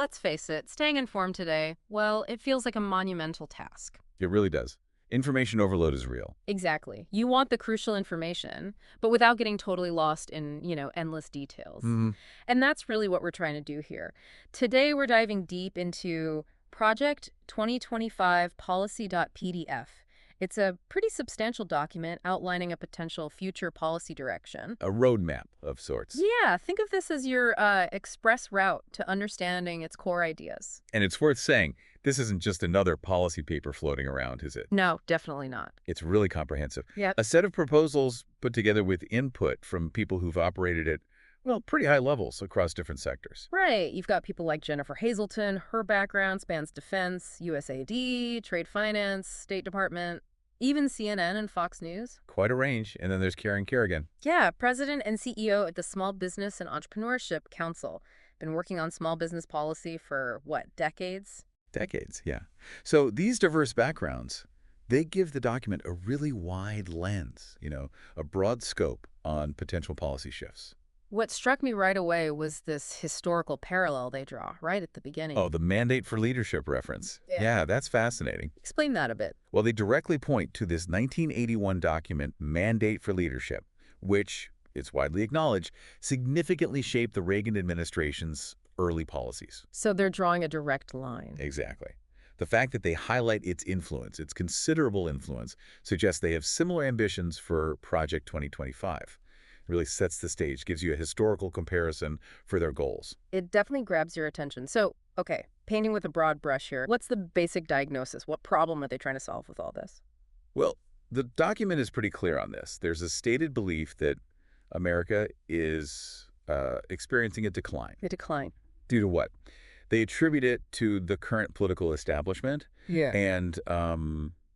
Let's face it, staying informed today, well, it feels like a monumental task. It really does. Information overload is real. Exactly. You want the crucial information, but without getting totally lost in, endless details. Hmm. And that's really what we're trying to do here. Today, we're diving deep into Project 2025 Policy.pdf. It's a pretty substantial document outlining a potential future policy direction. A roadmap of sorts. Yeah, think of this as your express route to understanding its core ideas. And it's worth saying, this isn't just another policy paper floating around, is it? No, definitely not. It's really comprehensive. Yep. A set of proposals put together with input from people who've operated at, well, pretty high levels across different sectors. Right. You've got people like Jennifer Hazelton. Her background spans defense, USAID, trade finance, State Department, even CNN and Fox News. Quite a range. And then there's Karen Kerrigan. Yeah, president and CEO at the Small Business and Entrepreneurship Council. Been working on small business policy for, what, decades? Decades, yeah. So these diverse backgrounds, they give the document a really wide lens, a broad scope on potential policy shifts. What struck me right away was this historical parallel they draw right at the beginning. Oh, the mandate for leadership reference. Yeah. Yeah, that's fascinating. Explain that a bit. Well, they directly point to this 1981 document, Mandate for Leadership, which, it's widely acknowledged, significantly shaped the Reagan administration's early policies. So they're drawing a direct line. Exactly. The fact that they highlight its influence, its considerable influence, suggests they have similar ambitions for Project 2025. Really sets the stage, gives you a historical comparison for their goals. It definitely grabs your attention. So, okay, painting with a broad brush here. What's the basic diagnosis? What problem are they trying to solve with all this? Well, the document is pretty clear on this. There's a stated belief that America is experiencing a decline. A decline. Due to what? They attribute it to the current political establishment and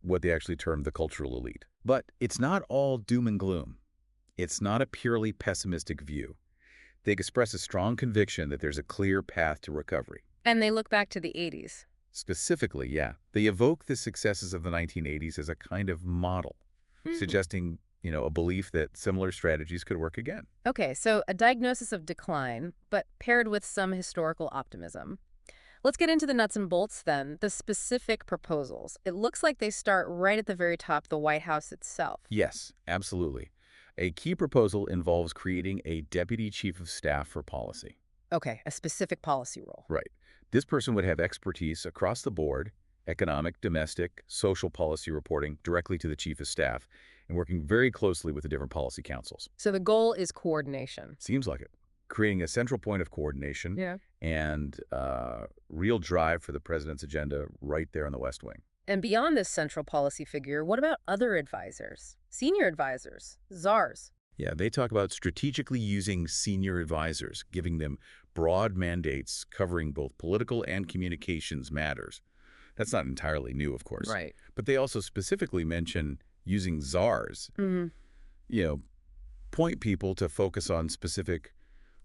what they actually term the cultural elite. But it's not all doom and gloom. It's not a purely pessimistic view. They express a strong conviction that there's a clear path to recovery. And they look back to the 80s. Specifically, yeah, they evoke the successes of the 1980s as a kind of model, suggesting, a belief that similar strategies could work again. Okay, so a diagnosis of decline, but paired with some historical optimism. Let's get into the nuts and bolts then, the specific proposals. It looks like they start right at the very top, the White House itself. Yes, absolutely. A key proposal involves creating a deputy chief of staff for policy. Okay, a specific policy role. Right. This person would have expertise across the board, economic, domestic, social policy reporting directly to the chief of staff, and working very closely with the different policy councils. So the goal is coordination. Seems like it. Creating a central point of coordination and real drive for the president's agenda right there in the West Wing. And beyond this central policy figure, what about other advisors? Senior advisors, czars. Yeah, they talk about strategically using senior advisors, giving them broad mandates covering both political and communications matters. That's not entirely new, of course. Right. But they also specifically mention using czars, point people to focus on specific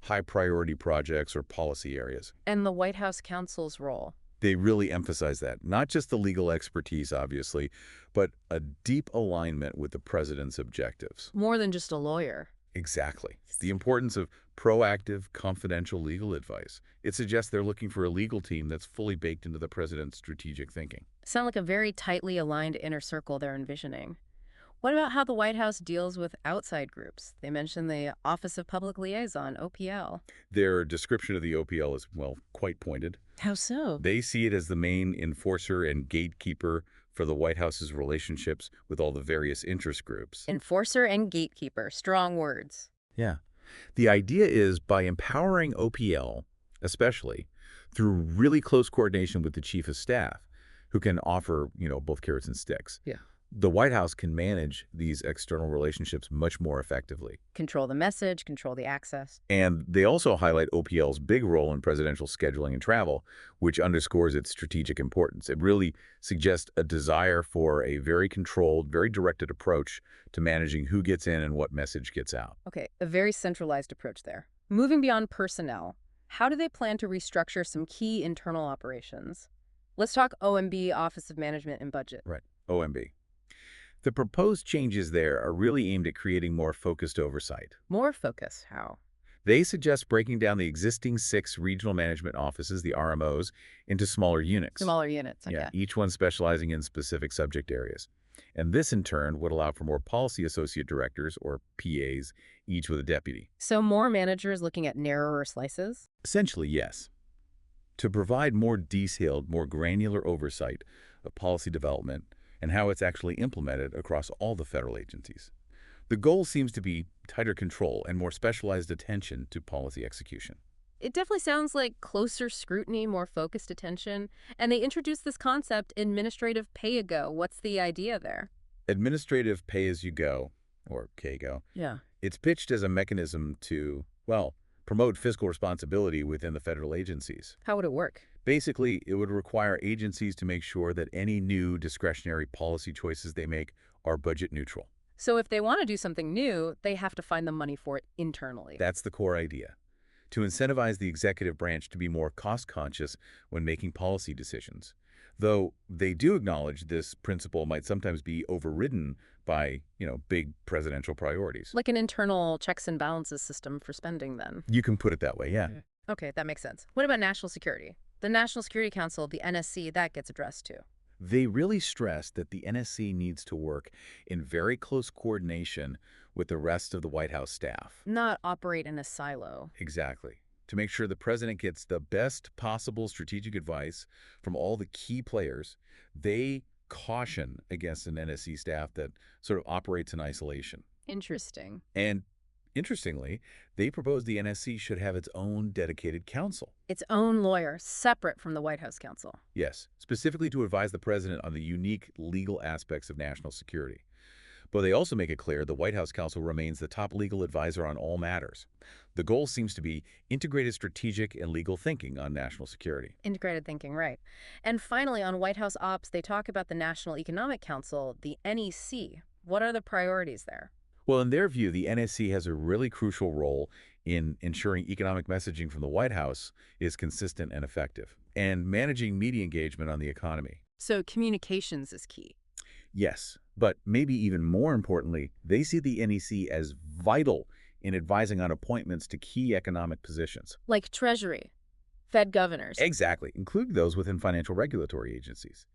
high-priority projects or policy areas. And the White House counsel's role. They really emphasize that. Not just the legal expertise, obviously, but a deep alignment with the president's objectives. More than just a lawyer. Exactly. The importance of proactive, confidential legal advice. It suggests they're looking for a legal team that's fully baked into the president's strategic thinking. Sound like a very tightly aligned inner circle they're envisioning. What about how the White House deals with outside groups? They mentioned the Office of Public Liaison, OPL. Their description of the OPL is, well, quite pointed. How so? They see it as the main enforcer and gatekeeper for the White House's relationships with all the various interest groups. Enforcer and gatekeeper, strong words. Yeah. The idea is by empowering OPL, especially, through really close coordination with the chief of staff, who can offer, both carrots and sticks. Yeah. The White House can manage these external relationships much more effectively. Control the message, control the access. And they also highlight OPL's big role in presidential scheduling and travel, which underscores its strategic importance. It really suggests a desire for a very controlled, very directed approach to managing who gets in and what message gets out. Okay, a very centralized approach there. Moving beyond personnel, how do they plan to restructure some key internal operations? Let's talk OMB, Office of Management and Budget. Right, OMB. The proposed changes there are really aimed at creating more focused oversight. More focus, how? They suggest breaking down the existing 6 regional management offices, the RMOs, into smaller units. Smaller units, Yeah, okay. each one specializing in specific subject areas. And this, in turn, would allow for more policy associate directors, or PAs, each with a deputy. So more managers looking at narrower slices? Essentially, yes. To provide more detailed, more granular oversight of policy development and how it's actually implemented across all the federal agencies. The goal seems to be tighter control and more specialized attention to policy execution. It definitely sounds like closer scrutiny, more focused attention. And they introduced this concept, administrative pay-go. What's the idea there? Administrative pay-as-you-go, or KGO, Yeah. it's pitched as a mechanism to, well, promote fiscal responsibility within the federal agencies. How would it work? Basically, it would require agencies to make sure that any new discretionary policy choices they make are budget neutral. So if they want to do something new, they have to find the money for it internally. That's the core idea. To incentivize the executive branch to be more cost-conscious when making policy decisions. Though they do acknowledge this principle might sometimes be overridden by, big presidential priorities. Like an internal checks and balances system for spending, then. You can put it that way, yeah. Okay, that makes sense. What about national security? The National Security Council, the NSC, that gets addressed too. They really stress that the NSC needs to work in very close coordination with the rest of the White House staff. Not operate in a silo. Exactly. To make sure the president gets the best possible strategic advice from all the key players, they caution against an NSC staff that sort of operates in isolation. Interesting. And interestingly, they propose the NSC should have its own dedicated counsel. Its own lawyer, separate from the White House counsel. Yes, specifically to advise the president on the unique legal aspects of national security. But they also make it clear the White House counsel remains the top legal advisor on all matters. The goal seems to be integrated strategic and legal thinking on national security. Integrated thinking, right. And finally, on White House ops, they talk about the National Economic Council, the NEC. What are the priorities there? Well, in their view, the NSC has a really crucial role in ensuring economic messaging from the White House is consistent and effective, and managing media engagement on the economy. So communications is key. Yes, but maybe even more importantly, they see the NEC as vital in advising on appointments to key economic positions. Like Treasury, Fed governors. Exactly, including those within financial regulatory agencies.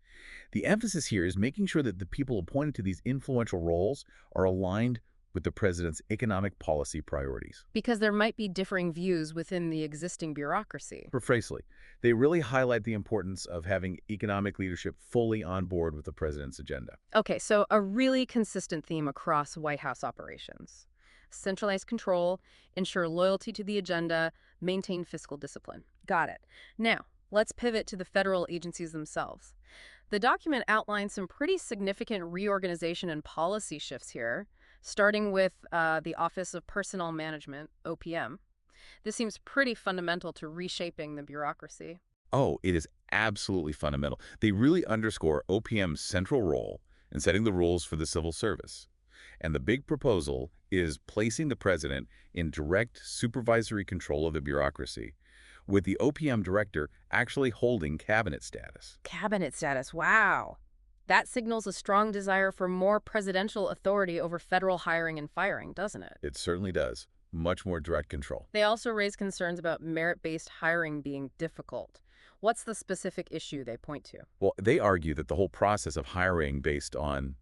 The emphasis here is making sure that the people appointed to these influential roles are aligned with the president's economic policy priorities. Because there might be differing views within the existing bureaucracy. Precisely. They really highlight the importance of having economic leadership fully on board with the president's agenda. Okay, so a really consistent theme across White House operations. Centralized control, ensure loyalty to the agenda, maintain fiscal discipline. Got it. Now, let's pivot to the federal agencies themselves. The document outlines some pretty significant reorganization and policy shifts here, starting with the Office of Personnel Management, OPM. This seems pretty fundamental to reshaping the bureaucracy. Oh, it is absolutely fundamental. They really underscore OPM's central role in setting the rules for the civil service. And the big proposal is placing the president in direct supervisory control of the bureaucracy, with the OPM director actually holding cabinet status. Cabinet status, wow. That signals a strong desire for more presidential authority over federal hiring and firing, doesn't it? It certainly does. Much more direct control. They also raise concerns about merit-based hiring being difficult. What's the specific issue they point to? Well, they argue that the whole process of hiring based on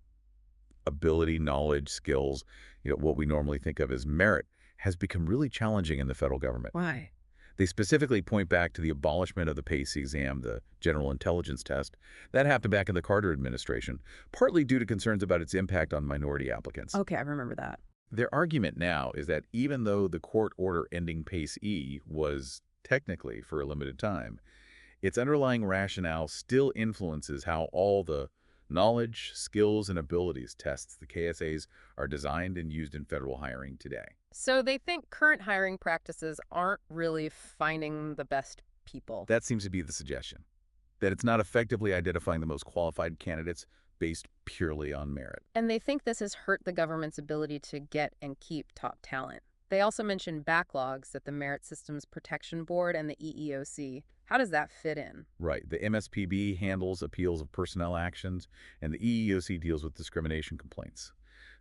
ability, knowledge, skills, what we normally think of as merit, has become really challenging in the federal government. Why? They specifically point back to the abolishment of the PACE exam, the General Intelligence Test. That happened back in the Carter administration, partly due to concerns about its impact on minority applicants. Okay, I remember that. Their argument now is that even though the court order ending PACE-E was technically for a limited time, its underlying rationale still influences how all the knowledge, skills, and abilities tests, the KSAs, are designed and used in federal hiring today. So they think current hiring practices aren't really finding the best people. That seems to be the suggestion, that it's not effectively identifying the most qualified candidates based purely on merit. And they think this has hurt the government's ability to get and keep top talent. They also mention backlogs at the Merit Systems Protection Board and the EEOC. How does that fit in? Right. The MSPB handles appeals of personnel actions, and the EEOC deals with discrimination complaints.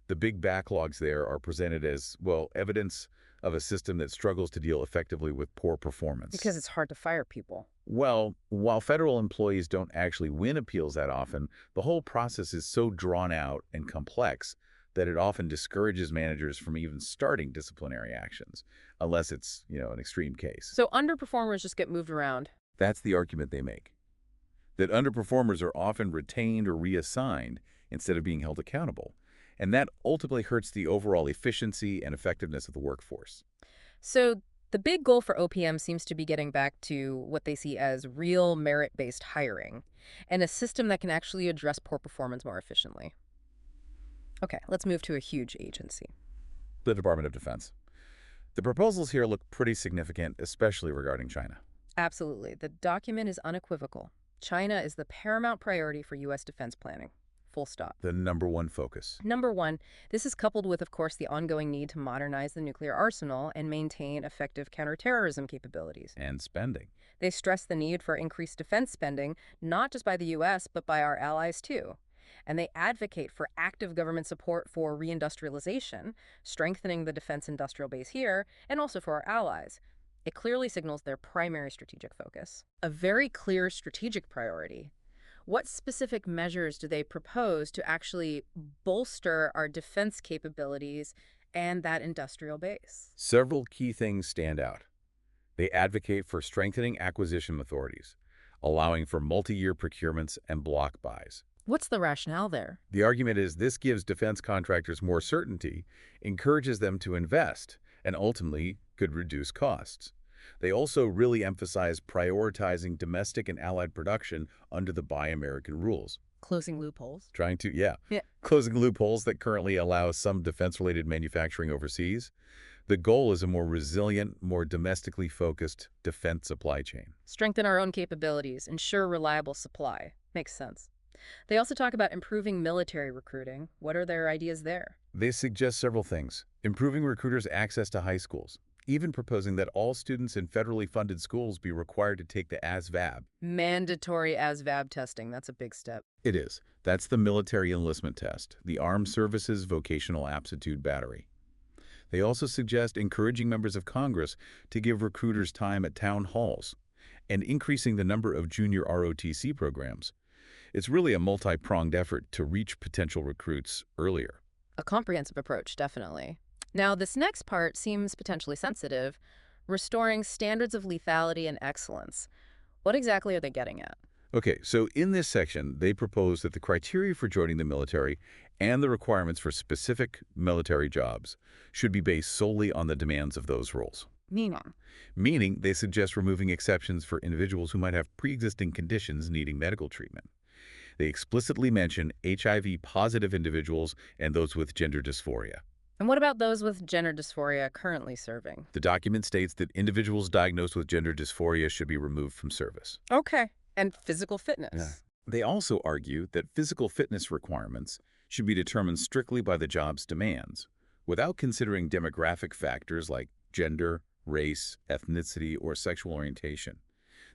The big backlogs there are presented as, well, evidence of a system that struggles to deal effectively with poor performance. Because it's hard to fire people. Well, while federal employees don't actually win appeals that often, the whole process is so drawn out and complex that it often discourages managers from even starting disciplinary actions, unless it's, an extreme case. So underperformers just get moved around. That's the argument they make, that underperformers are often retained or reassigned instead of being held accountable. And that ultimately hurts the overall efficiency and effectiveness of the workforce. So the big goal for OPM seems to be getting back to what they see as real merit-based hiring and a system that can actually address poor performance more efficiently. Okay, let's move to a huge agency. The Department of Defense. The proposals here look pretty significant, especially regarding China. Absolutely. The document is unequivocal. China is the paramount priority for U.S. defense planning. Full stop. The number one focus. Number one, this is coupled with, of course, the ongoing need to modernize the nuclear arsenal and maintain effective counterterrorism capabilities. And spending. They stress the need for increased defense spending, not just by the U.S., but by our allies, too. And they advocate for active government support for reindustrialization, strengthening the defense industrial base here, and also for our allies. It clearly signals their primary strategic focus. A very clear strategic priority. What specific measures do they propose to actually bolster our defense capabilities and that industrial base? Several key things stand out. They advocate for strengthening acquisition authorities, allowing for multi-year procurements and block buys. What's the rationale there? The argument is this gives defense contractors more certainty, encourages them to invest, and ultimately could reduce costs. They also really emphasize prioritizing domestic and allied production under the Buy American rules. Closing loopholes. Yeah. Closing loopholes that currently allow some defense-related manufacturing overseas. The goal is a more resilient, more domestically focused defense supply chain. Strengthen our own capabilities, ensure reliable supply. Makes sense. They also talk about improving military recruiting. What are their ideas there? They suggest several things. Improving recruiters' access to high schools, even proposing that all students in federally funded schools be required to take the ASVAB. Mandatory ASVAB testing. That's a big step. It is. That's the military enlistment test, the Armed Services Vocational Aptitude Battery. They also suggest encouraging members of Congress to give recruiters time at town halls and increasing the number of junior ROTC programs. It's really a multi-pronged effort to reach potential recruits earlier. A comprehensive approach, definitely. Now, this next part seems potentially sensitive, restoring standards of lethality and excellence. What exactly are they getting at? Okay, so in this section, they propose that the criteria for joining the military and the requirements for specific military jobs should be based solely on the demands of those roles. Meaning, they suggest removing exceptions for individuals who might have pre-existing conditions needing medical treatment. They explicitly mention HIV-positive individuals and those with gender dysphoria. And what about those with gender dysphoria currently serving? The document states that individuals diagnosed with gender dysphoria should be removed from service. Okay. And physical fitness. Yeah. They also argue that physical fitness requirements should be determined strictly by the job's demands, without considering demographic factors like gender, race, ethnicity, or sexual orientation.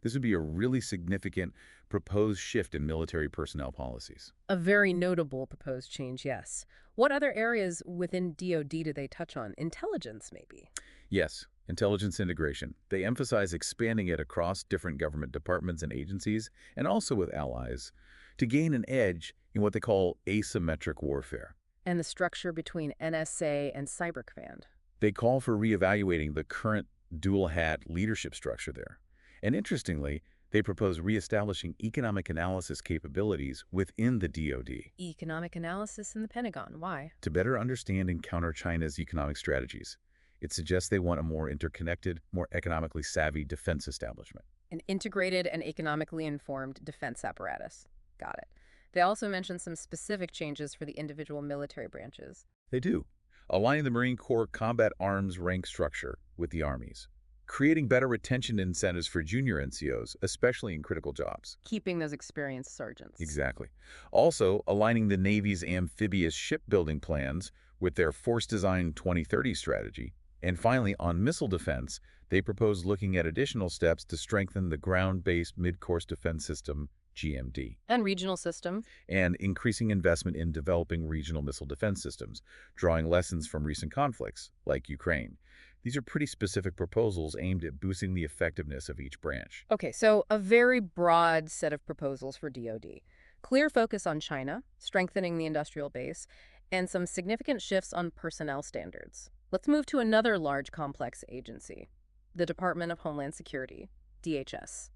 This would be a really significant proposed shift in military personnel policies. A very notable proposed change, yes. What other areas within DoD do they touch on? Intelligence, maybe? Yes, intelligence integration. They emphasize expanding it across different government departments and agencies, and also with allies, to gain an edge in what they call asymmetric warfare. And the structure between NSA and Cyber Command. They call for reevaluating the current dual-hat leadership structure there. And interestingly, they propose reestablishing economic analysis capabilities within the DoD. Economic analysis in the Pentagon. Why? To better understand and counter China's economic strategies. It suggests they want a more interconnected, more economically savvy defense establishment. An integrated and economically informed defense apparatus. Got it. They also mention some specific changes for the individual military branches. They do. Aligning the Marine Corps combat arms rank structure with the Army's. Creating better retention incentives for junior NCOs, especially in critical jobs. Keeping those experienced sergeants. Exactly. Also, aligning the Navy's amphibious shipbuilding plans with their Force Design 2030 strategy. And finally, on missile defense, they propose looking at additional steps to strengthen the ground-based mid-course defense system, GMD. And regional system. And increasing investment in developing regional missile defense systems, drawing lessons from recent conflicts, like Ukraine, These are pretty specific proposals aimed at boosting the effectiveness of each branch. Okay, so a very broad set of proposals for DoD. Clear focus on China, strengthening the industrial base, and some significant shifts on personnel standards. Let's move to another large complex agency, the Department of Homeland Security, DHS.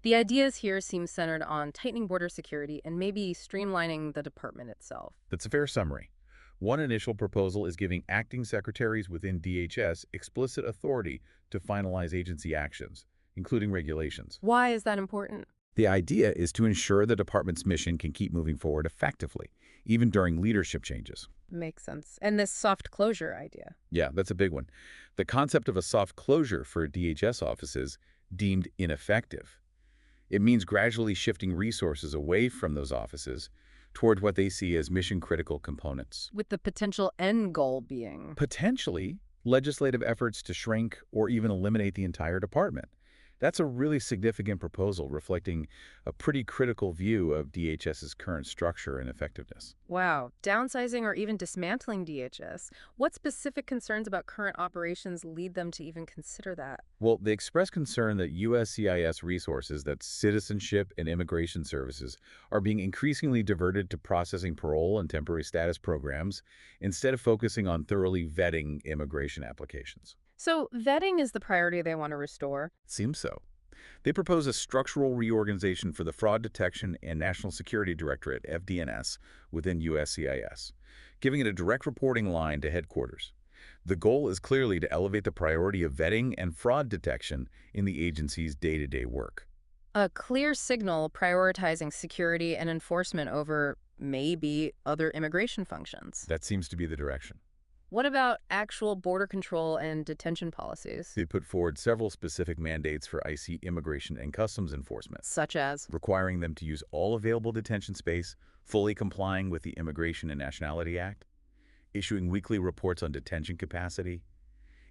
The ideas here seem centered on tightening border security and maybe streamlining the department itself. That's a fair summary. One initial proposal is giving acting secretaries within DHS explicit authority to finalize agency actions, including regulations. Why is that important? The idea is to ensure the department's mission can keep moving forward effectively, even during leadership changes. Makes sense. And this soft closure idea. Yeah, that's a big one. The concept of a soft closure for DHS offices deemed ineffective. It means gradually shifting resources away from those offices toward what they see as mission-critical components. With the potential end goal being? Potentially, legislative efforts to shrink or even eliminate the entire department. That's a really significant proposal reflecting a pretty critical view of DHS's current structure and effectiveness. Wow, downsizing or even dismantling DHS. What specific concerns about current operations lead them to even consider that? Well, they express concern that USCIS resources, that's citizenship and immigration services, are being increasingly diverted to processing parole and temporary status programs instead of focusing on thoroughly vetting immigration applications. So vetting is the priority they want to restore. Seems so. They propose a structural reorganization for the Fraud Detection and National Security Directorate, FDNS, within USCIS, giving it a direct reporting line to headquarters. The goal is clearly to elevate the priority of vetting and fraud detection in the agency's day-to-day work. A clear signal prioritizing security and enforcement over maybe other immigration functions. That seems to be the direction. What about actual border control and detention policies? They put forward several specific mandates for IC immigration and customs enforcement, Such as? requiring them to use all available detention space, fully complying with the Immigration and Nationality Act, issuing weekly reports on detention capacity,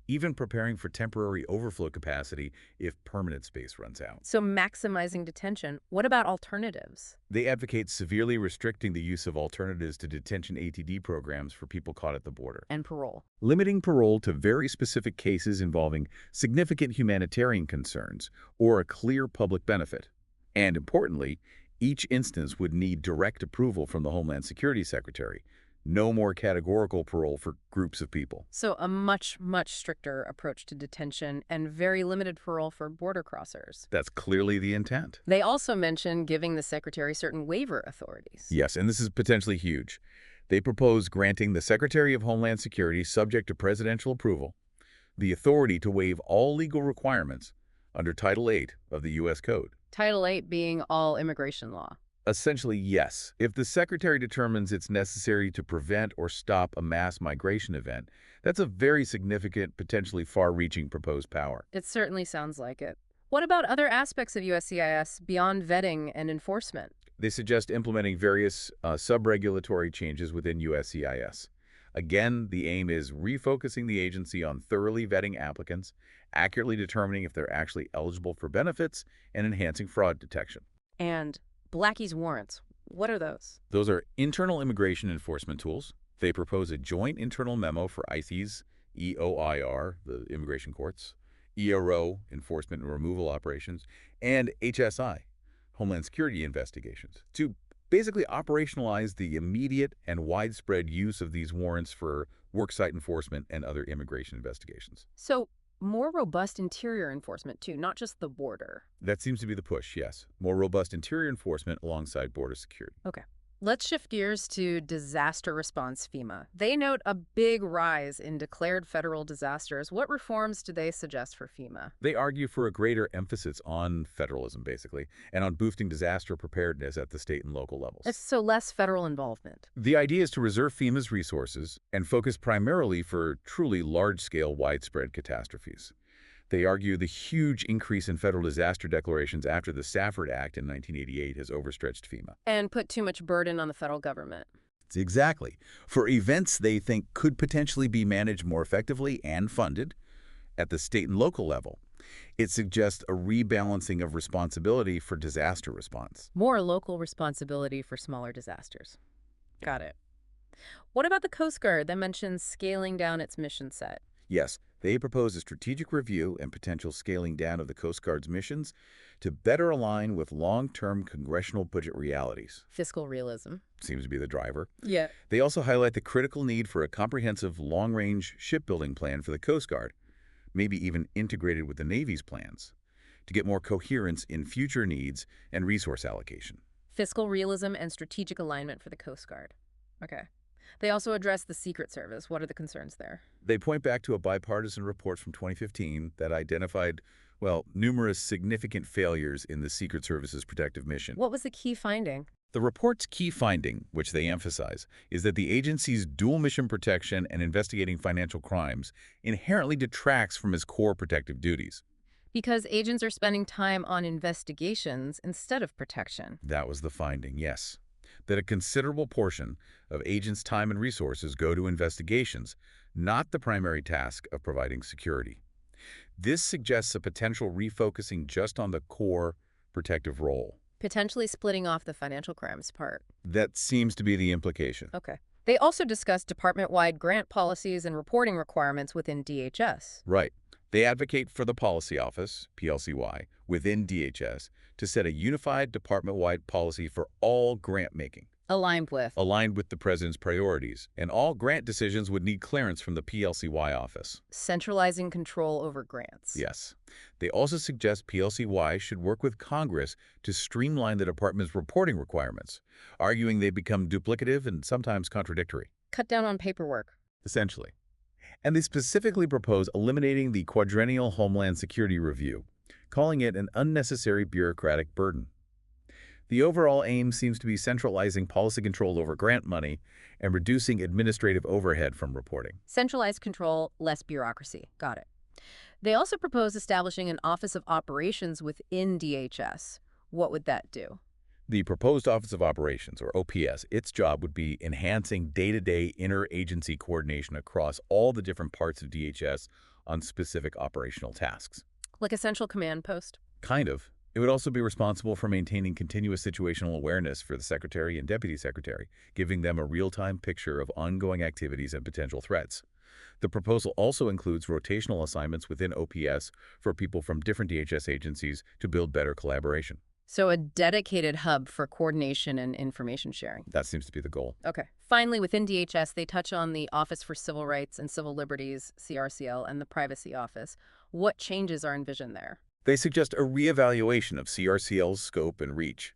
even preparing for temporary overflow capacity if permanent space runs out. So maximizing detention. What about alternatives? They advocate severely restricting the use of alternatives to detention ATD programs for people caught at the border. And parole. Limiting parole to very specific cases involving significant humanitarian concerns or a clear public benefit. And importantly, each instance would need direct approval from the Homeland Security Secretary. No more categorical parole for groups of people. So a much, much stricter approach to detention and very limited parole for border crossers. That's clearly the intent. They also mention giving the Secretary certain waiver authorities. Yes, and this is potentially huge. They propose granting the Secretary of Homeland Security, subject to presidential approval, the authority to waive all legal requirements under Title VIII of the U.S. Code. Title VIII being all immigration law. Essentially, yes. If the Secretary determines it's necessary to prevent or stop a mass migration event, that's a very significant, potentially far-reaching proposed power. It certainly sounds like it. What about other aspects of USCIS beyond vetting and enforcement? They suggest implementing various sub-regulatory changes within USCIS. Again, the aim is refocusing the agency on thoroughly vetting applicants, accurately determining if they're actually eligible for benefits, and enhancing fraud detection. And Blackie's warrants. What are those? Those are internal immigration enforcement tools. They propose a joint internal memo for ICES, EOIR, the immigration courts, ERO, enforcement and removal operations, and HSI, Homeland Security investigations, to basically operationalize the immediate and widespread use of these warrants for worksite enforcement and other immigration investigations. So more robust interior enforcement, too, not just the border. That seems to be the push, yes. More robust interior enforcement alongside border security. Okay. Let's shift gears to disaster response FEMA. They note a big rise in declared federal disasters. What reforms do they suggest for FEMA? They argue for a greater emphasis on federalism, basically, and on boosting disaster preparedness at the state and local levels. So less federal involvement. The idea is to reserve FEMA's resources and focus primarily for truly large-scale, widespread catastrophes. They argue the huge increase in federal disaster declarations after the Stafford Act in 1988 has overstretched FEMA. And put too much burden on the federal government. Exactly. For events they think could potentially be managed more effectively and funded at the state and local level, it suggests a rebalancing of responsibility for disaster response. More local responsibility for smaller disasters. Got it. What about the Coast Guard that mentions scaling down its mission set? Yes, They propose a strategic review and potential scaling down of the Coast Guard's missions to better align with long-term congressional budget realities. Fiscal realism. Seems to be the driver. Yeah. They also highlight the critical need for a comprehensive long-range shipbuilding plan for the Coast Guard, maybe even integrated with the Navy's plans, to get more coherence in future needs and resource allocation. Fiscal realism and strategic alignment for the Coast Guard. Okay. They also address the Secret Service. What are the concerns there? They point back to a bipartisan report from 2015 that identified, well, numerous significant failures in the Secret Service's protective mission. What was the key finding? The report's key finding, which they emphasize, is that the agency's dual mission protection and investigating financial crimes inherently detracts from its core protective duties. Because agents are spending time on investigations instead of protection. That was the finding, yes. That a considerable portion of agents' time and resources go to investigations, not the primary task of providing security. This suggests a potential refocusing just on the core protective role. Potentially splitting off the financial crimes part. That seems to be the implication. Okay. They also discuss department-wide grant policies and reporting requirements within DHS. Right. They advocate for the Policy Office, PLCY, within DHS to set a unified department-wide policy for all grant-making. Aligned with the President's priorities, and all grant decisions would need clearance from the PLCY office. Centralizing control over grants. Yes. They also suggest PLCY should work with Congress to streamline the department's reporting requirements, arguing they become duplicative and sometimes contradictory. Cut down on paperwork. Essentially. And they specifically propose eliminating the quadrennial Homeland Security Review, calling it an unnecessary bureaucratic burden. The overall aim seems to be centralizing policy control over grant money and reducing administrative overhead from reporting. Centralized control, less bureaucracy. Got it. They also propose establishing an Office of Operations within DHS. What would that do? The proposed Office of Operations, or OPS, its job would be enhancing day-to-day interagency coordination across all the different parts of DHS on specific operational tasks. Like a central command post? Kind of. It would also be responsible for maintaining continuous situational awareness for the Secretary and Deputy Secretary, giving them a real-time picture of ongoing activities and potential threats. The proposal also includes rotational assignments within OPS for people from different DHS agencies to build better collaboration. So a dedicated hub for coordination and information sharing. That seems to be the goal. Okay. Finally, within DHS, they touch on the Office for Civil Rights and Civil Liberties, CRCL, and the Privacy Office. What changes are envisioned there? They suggest a reevaluation of CRCL's scope and reach.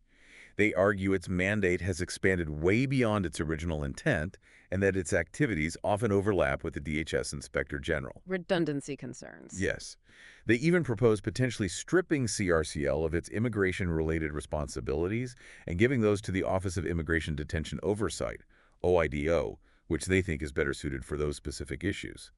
They argue its mandate has expanded way beyond its original intent and that its activities often overlap with the DHS Inspector General. Redundancy concerns. Yes. They even propose potentially stripping CRCL of its immigration-related responsibilities and giving those to the Office of Immigration Detention Oversight, OIDO, which they think is better suited for those specific issues.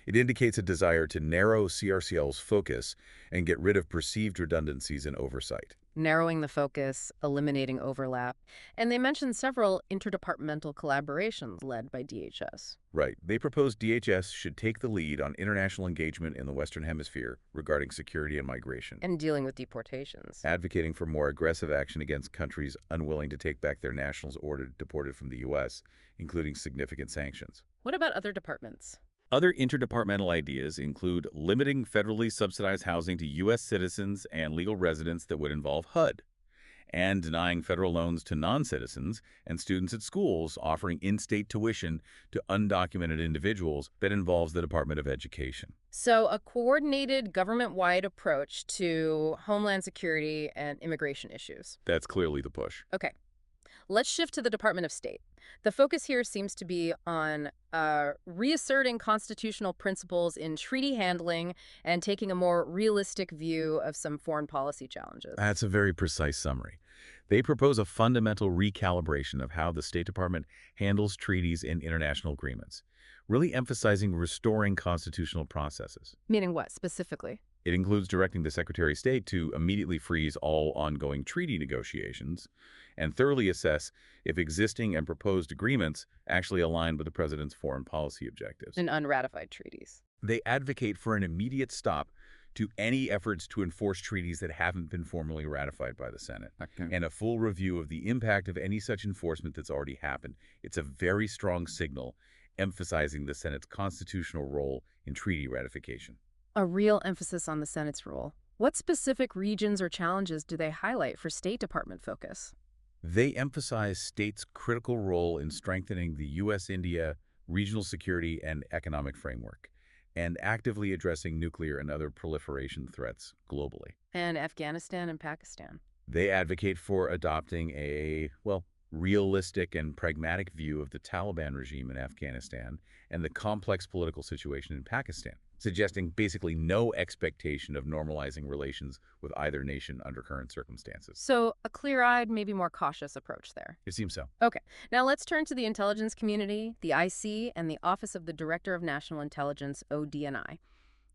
It indicates a desire to narrow CRCL's focus and get rid of perceived redundancies in oversight. Narrowing the focus, eliminating overlap. And they mentioned several interdepartmental collaborations led by DHS. Right. They propose DHS should take the lead on international engagement in the Western Hemisphere regarding security and migration. And dealing with deportations. Advocating for more aggressive action against countries unwilling to take back their nationals deported from the U.S., including significant sanctions. What about other departments? Other interdepartmental ideas include limiting federally subsidized housing to U.S. citizens and legal residents that would involve HUD, and denying federal loans to non-citizens and students at schools offering in-state tuition to undocumented individuals that involves the Department of Education. So a coordinated government-wide approach to Homeland Security and immigration issues. That's clearly the push. Okay. Let's shift to the Department of State. The focus here seems to be on reasserting constitutional principles in treaty handling and taking a more realistic view of some foreign policy challenges. That's a very precise summary. They propose a fundamental recalibration of how the State Department handles treaties and international agreements, really emphasizing restoring constitutional processes. Meaning what, specifically? It includes directing the Secretary of State to immediately freeze all ongoing treaty negotiations and thoroughly assess if existing and proposed agreements actually align with the President's foreign policy objectives. And unratified treaties. They advocate for an immediate stop to any efforts to enforce treaties that haven't been formally ratified by the Senate, and a full review of the impact of any such enforcement that's already happened. It's a very strong signal, emphasizing the Senate's constitutional role in treaty ratification. A real emphasis on the Senate's role. What specific regions or challenges do they highlight for State Department focus? They emphasize states' critical role in strengthening the U.S.-India regional security and economic framework, and actively addressing nuclear and other proliferation threats globally. And Afghanistan and Pakistan. They advocate for adopting a, well, realistic and pragmatic view of the Taliban regime in Afghanistan and the complex political situation in Pakistan, suggesting basically no expectation of normalizing relations with either nation under current circumstances. So a clear-eyed, maybe more cautious approach there. It seems so. Okay, now let's turn to the intelligence community, the IC, and the Office of the Director of National Intelligence, ODNI.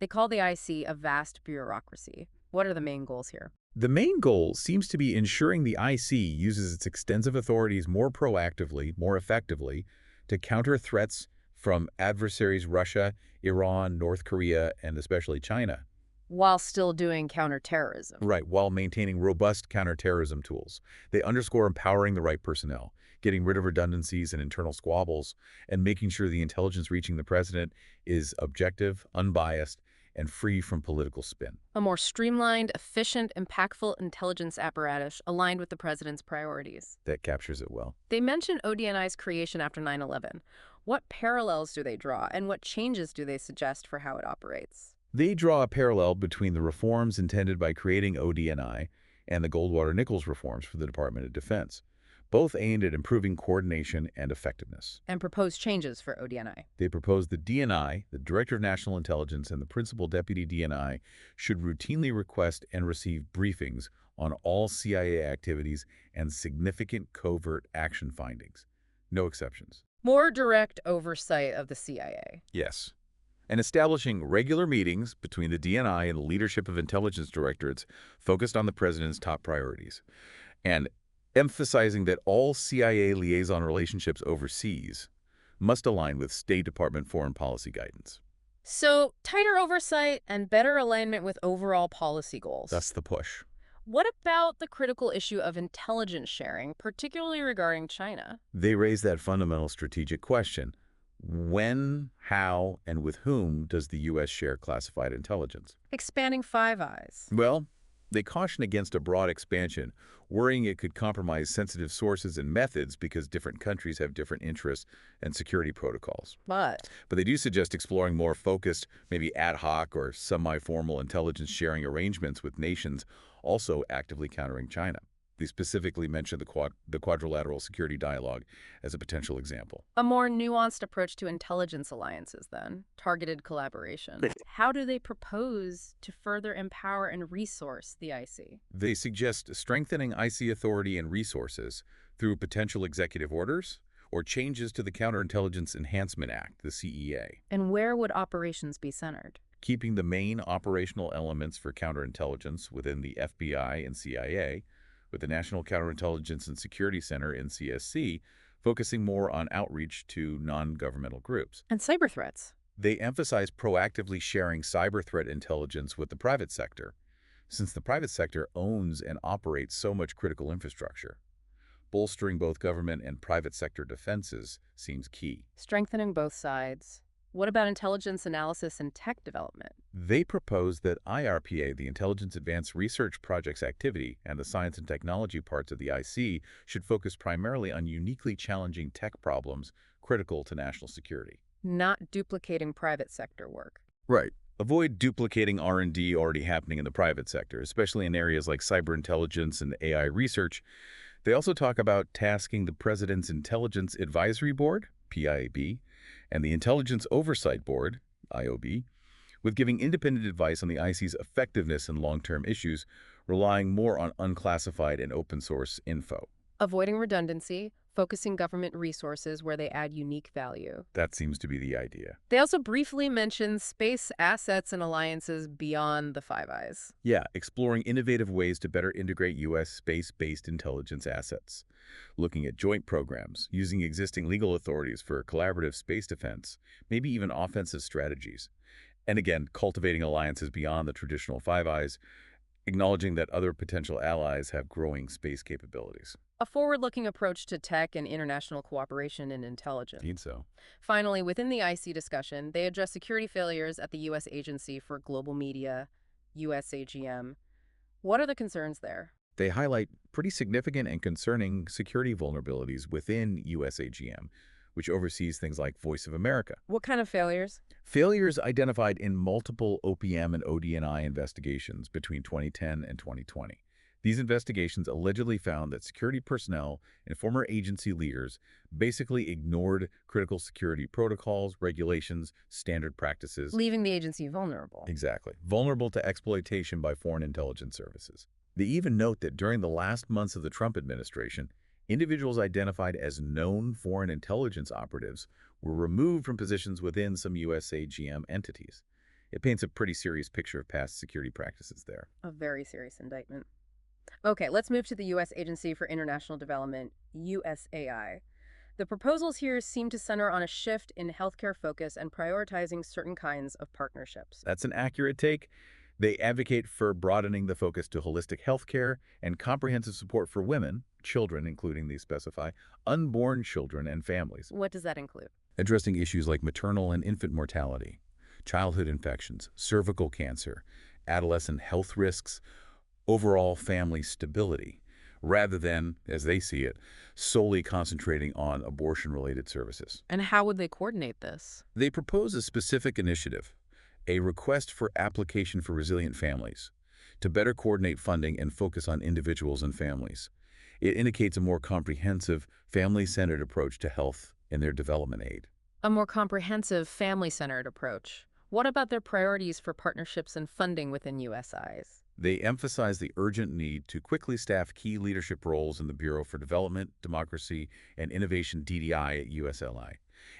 They call the IC a vast bureaucracy. What are the main goals here? The main goal seems to be ensuring the IC uses its extensive authorities more proactively, more effectively, to counter threats from adversaries Russia, Iran, North Korea, and especially China. While still doing counterterrorism. Right, while maintaining robust counterterrorism tools. They underscore empowering the right personnel, getting rid of redundancies and internal squabbles, and making sure the intelligence reaching the president is objective, unbiased, and free from political spin. A more streamlined, efficient, impactful intelligence apparatus aligned with the president's priorities. That captures it well. They mention ODNI's creation after 9/11. What parallels do they draw, and what changes do they suggest for how it operates? They draw a parallel between the reforms intended by creating ODNI and the Goldwater-Nichols reforms for the Department of Defense, both aimed at improving coordination and effectiveness. And propose changes for ODNI. They propose the DNI, the Director of National Intelligence, and the Principal Deputy DNI should routinely request and receive briefings on all CIA activities and significant covert action findings. No exceptions. More direct oversight of the CIA. Yes. And establishing regular meetings between the DNI and the leadership of intelligence directorates focused on the president's top priorities. And emphasizing that all CIA liaison relationships overseas must align with State Department foreign policy guidance. So, tighter oversight and better alignment with overall policy goals. That's the push. What about the critical issue of intelligence sharing, particularly regarding China? They raise that fundamental strategic question. When, how, and with whom does the U.S. share classified intelligence? Expanding Five Eyes. Well, they caution against a broad expansion, worrying it could compromise sensitive sources and methods because different countries have different interests and security protocols. But they do suggest exploring more focused, maybe ad hoc or semi-formal intelligence sharing arrangements with nations also actively countering China. They specifically mention the quadrilateral security dialogue as a potential example. a more nuanced approach to intelligence alliances, then. Targeted collaboration. How do they propose to further empower and resource the IC? They suggest strengthening IC authority and resources through potential executive orders or changes to the Counterintelligence Enhancement Act, the CEA. And where would operations be centered? Keeping the main operational elements for counterintelligence within the FBI and CIA, with the National Counterintelligence and Security Center, NCSC, focusing more on outreach to non-governmental groups. And cyber threats. They emphasize proactively sharing cyber threat intelligence with the private sector, since the private sector owns and operates so much critical infrastructure. Bolstering both government and private sector defenses seems key. Strengthening both sides. What about intelligence analysis and tech development? They propose that IRPA, the Intelligence Advanced Research Projects activity, and the science and technology parts of the IC should focus primarily on uniquely challenging tech problems critical to national security. Not duplicating private sector work. Right. Avoid duplicating R&D already happening in the private sector, especially in areas like cyber intelligence and AI research. They also talk about tasking the President's Intelligence Advisory Board, PIAB, and the Intelligence Oversight Board, IOB, with giving independent advice on the IC's effectiveness in long-term issues, relying more on unclassified and open-source info. Avoiding redundancy, focusing government resources where they add unique value. That seems to be the idea. They also briefly mention space assets and alliances beyond the Five Eyes. Yeah, exploring innovative ways to better integrate U.S. space-based intelligence assets. Looking at joint programs, using existing legal authorities for collaborative space defense, maybe even offensive strategies. And again, cultivating alliances beyond the traditional Five Eyes, acknowledging that other potential allies have growing space capabilities. A forward-looking approach to tech and international cooperation in intelligence. Indeed so. Finally, within the IC discussion, they address security failures at the U.S. Agency for Global Media, USAGM. What are the concerns there? They highlight pretty significant and concerning security vulnerabilities within USAGM, which oversees things like Voice of America. What kind of failures? Failures identified in multiple OPM and ODNI investigations between 2010 and 2020. These investigations allegedly found that security personnel and former agency leaders basically ignored critical security protocols, regulations, standard practices. Leaving the agency vulnerable. Exactly. Vulnerable to exploitation by foreign intelligence services. They even note that during the last months of the Trump administration, individuals identified as known foreign intelligence operatives were removed from positions within some USAGM entities. It paints a pretty serious picture of past security practices there. A very serious indictment. Okay, let's move to the U.S. Agency for International Development, USAI. The proposals here seem to center on a shift in healthcare focus and prioritizing certain kinds of partnerships. That's an accurate take. They advocate for broadening the focus to holistic healthcare and comprehensive support for women, children, including these specify, unborn children and families. What does that include? Addressing issues like maternal and infant mortality, childhood infections, cervical cancer, adolescent health risks, overall family stability, rather than, as they see it, solely concentrating on abortion-related services. And how would they coordinate this? They propose a specific initiative, a request for application for resilient families, to better coordinate funding and focus on individuals and families. It indicates a more comprehensive, family-centered approach to health in their development aid. A more comprehensive, family-centered approach. What about their priorities for partnerships and funding within USIs? They emphasize the urgent need to quickly staff key leadership roles in the Bureau for Development, Democracy, and Innovation DDI at USLI,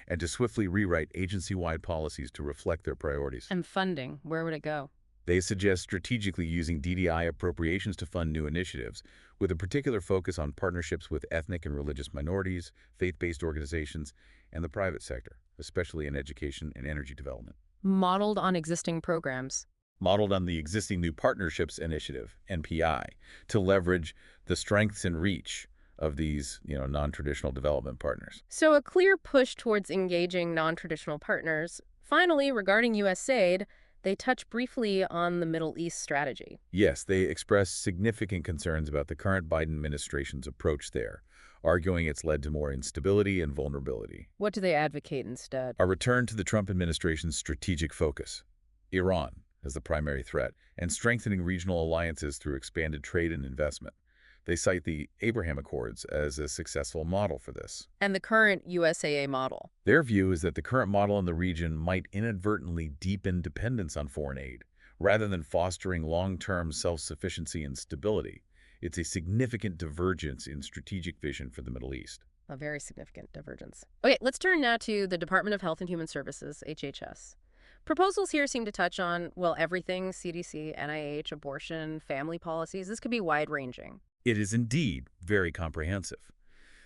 and to swiftly rewrite agency-wide policies to reflect their priorities. And funding, where would it go? They suggest strategically using DDI appropriations to fund new initiatives, with a particular focus on partnerships with ethnic and religious minorities, faith-based organizations, and the private sector, especially in education and energy development. Modeled on existing programs. Modeled on the existing New Partnerships Initiative, NPI, to leverage the strengths and reach of these, non-traditional development partners. So a clear push towards engaging non-traditional partners. Finally, regarding USAID, they touch briefly on the Middle East strategy. Yes, they express significant concerns about the current Biden administration's approach there, arguing it's led to more instability and vulnerability. What do they advocate instead? A return to the Trump administration's strategic focus, Iran as the primary threat, and strengthening regional alliances through expanded trade and investment. They cite the Abraham Accords as a successful model for this. And the current USAA model. Their view is that the current model in the region might inadvertently deepen dependence on foreign aid, rather than fostering long-term self-sufficiency and stability. It's a significant divergence in strategic vision for the Middle East. A very significant divergence. Okay, let's turn now to the Department of Health and Human Services, HHS. Proposals here seem to touch on, well, everything: CDC, NIH, abortion, family policies. This could be wide-ranging. It is indeed very comprehensive.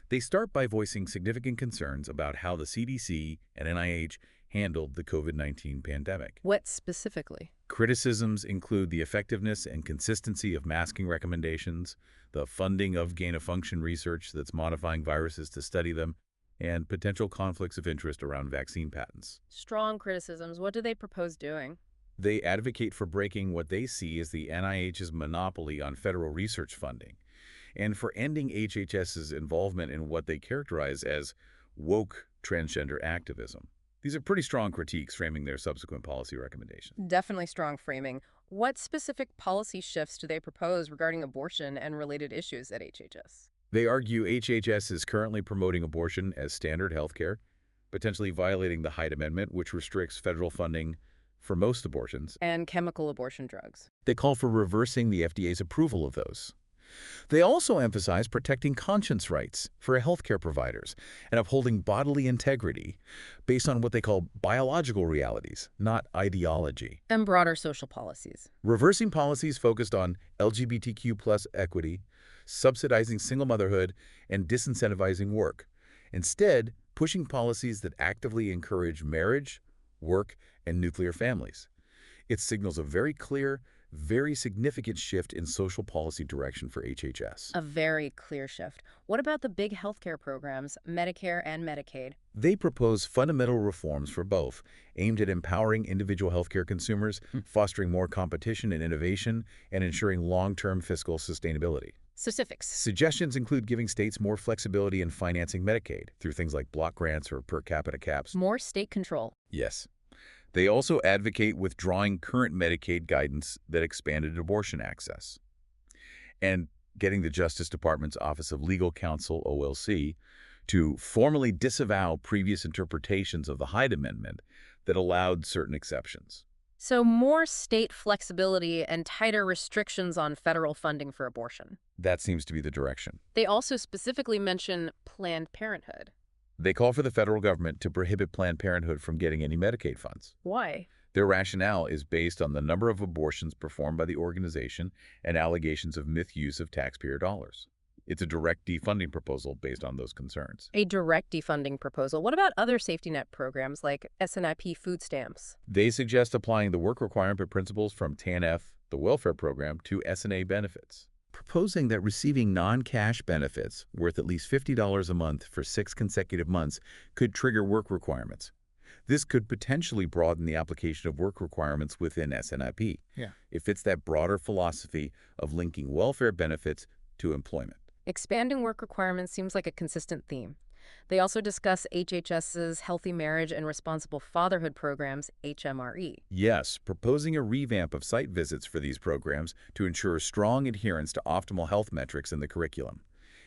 They start by voicing significant concerns about how the CDC and NIH handled the COVID-19 pandemic. What specifically? Criticisms include the effectiveness and consistency of masking recommendations, the funding of gain-of-function research that's modifying viruses to study them, and potential conflicts of interest around vaccine patents. Strong criticisms. What do they propose doing? They advocate for breaking what they see as the NIH's monopoly on federal research funding, and for ending HHS's involvement in what they characterize as woke transgender activism. These are pretty strong critiques framing their subsequent policy recommendations. Definitely strong framing. What specific policy shifts do they propose regarding abortion and related issues at HHS? They argue HHS is currently promoting abortion as standard health care, potentially violating the Hyde Amendment, which restricts federal funding for most abortions. And chemical abortion drugs. They call for reversing the FDA's approval of those. They also emphasize protecting conscience rights for healthcare providers and upholding bodily integrity based on what they call biological realities, not ideology. And broader social policies. Reversing policies focused on LGBTQ+ equity, subsidizing single motherhood, and disincentivizing work. Instead, pushing policies that actively encourage marriage, work, and nuclear families. It signals a very clear, Very significant shift in social policy direction for HHS. A very clear shift. What about the big healthcare programs, Medicare and Medicaid? They propose fundamental reforms for both, aimed at empowering individual healthcare consumers, fostering more competition and innovation, and ensuring long-term fiscal sustainability. Specifics. Suggestions include giving states more flexibility in financing Medicaid through things like block grants or per capita caps. More state control. Yes. They also advocate withdrawing current Medicaid guidance that expanded abortion access and getting the Justice Department's Office of Legal Counsel, OLC, to formally disavow previous interpretations of the Hyde Amendment that allowed certain exceptions. So more state flexibility and tighter restrictions on federal funding for abortion. That seems to be the direction. They also specifically mention Planned Parenthood. They call for the federal government to prohibit Planned Parenthood from getting any Medicaid funds. Why? Their rationale is based on the number of abortions performed by the organization and allegations of misuse of taxpayer dollars. It's a direct defunding proposal based on those concerns. A direct defunding proposal. What about other safety net programs like SNIP food stamps? They suggest applying the work requirement principles from TANF, the welfare program, to SNA benefits, proposing that receiving non-cash benefits worth at least $50 a month for 6 consecutive months could trigger work requirements. This could potentially broaden the application of work requirements within SNIP. It fits that broader philosophy of linking welfare benefits to employment. Expanding work requirements seems like a consistent theme. They also discuss HHS's Healthy Marriage and Responsible Fatherhood programs, HMRE. Yes, proposing a revamp of site visits for these programs to ensure strong adherence to optimal health metrics in the curriculum,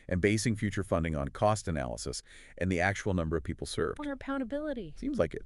and basing future funding on cost analysis and the actual number of people served. More accountability. Seems like it.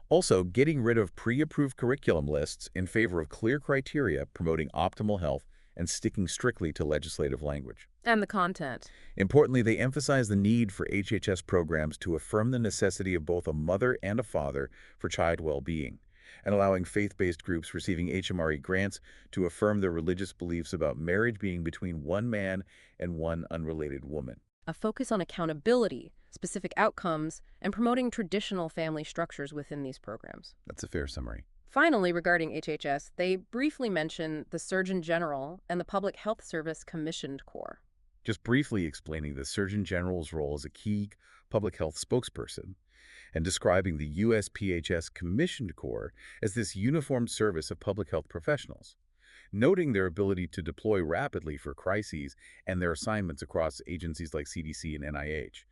Also, getting rid of pre-approved curriculum lists in favor of clear criteria promoting optimal health and sticking strictly to legislative language. And the content. Importantly, they emphasize the need for HHS programs to affirm the necessity of both a mother and a father for child well-being, and allowing faith-based groups receiving HMRE grants to affirm their religious beliefs about marriage being between one man and one unrelated woman. A focus on accountability, specific outcomes, and promoting traditional family structures within these programs. That's a fair summary. Finally, regarding HHS, they briefly mention the Surgeon General and the Public Health Service Commissioned Corps. Just briefly explaining the Surgeon General's role as a key public health spokesperson and describing the USPHS Commissioned Corps as this uniformed service of public health professionals, noting their ability to deploy rapidly for crises and their assignments across agencies like CDC and NIH.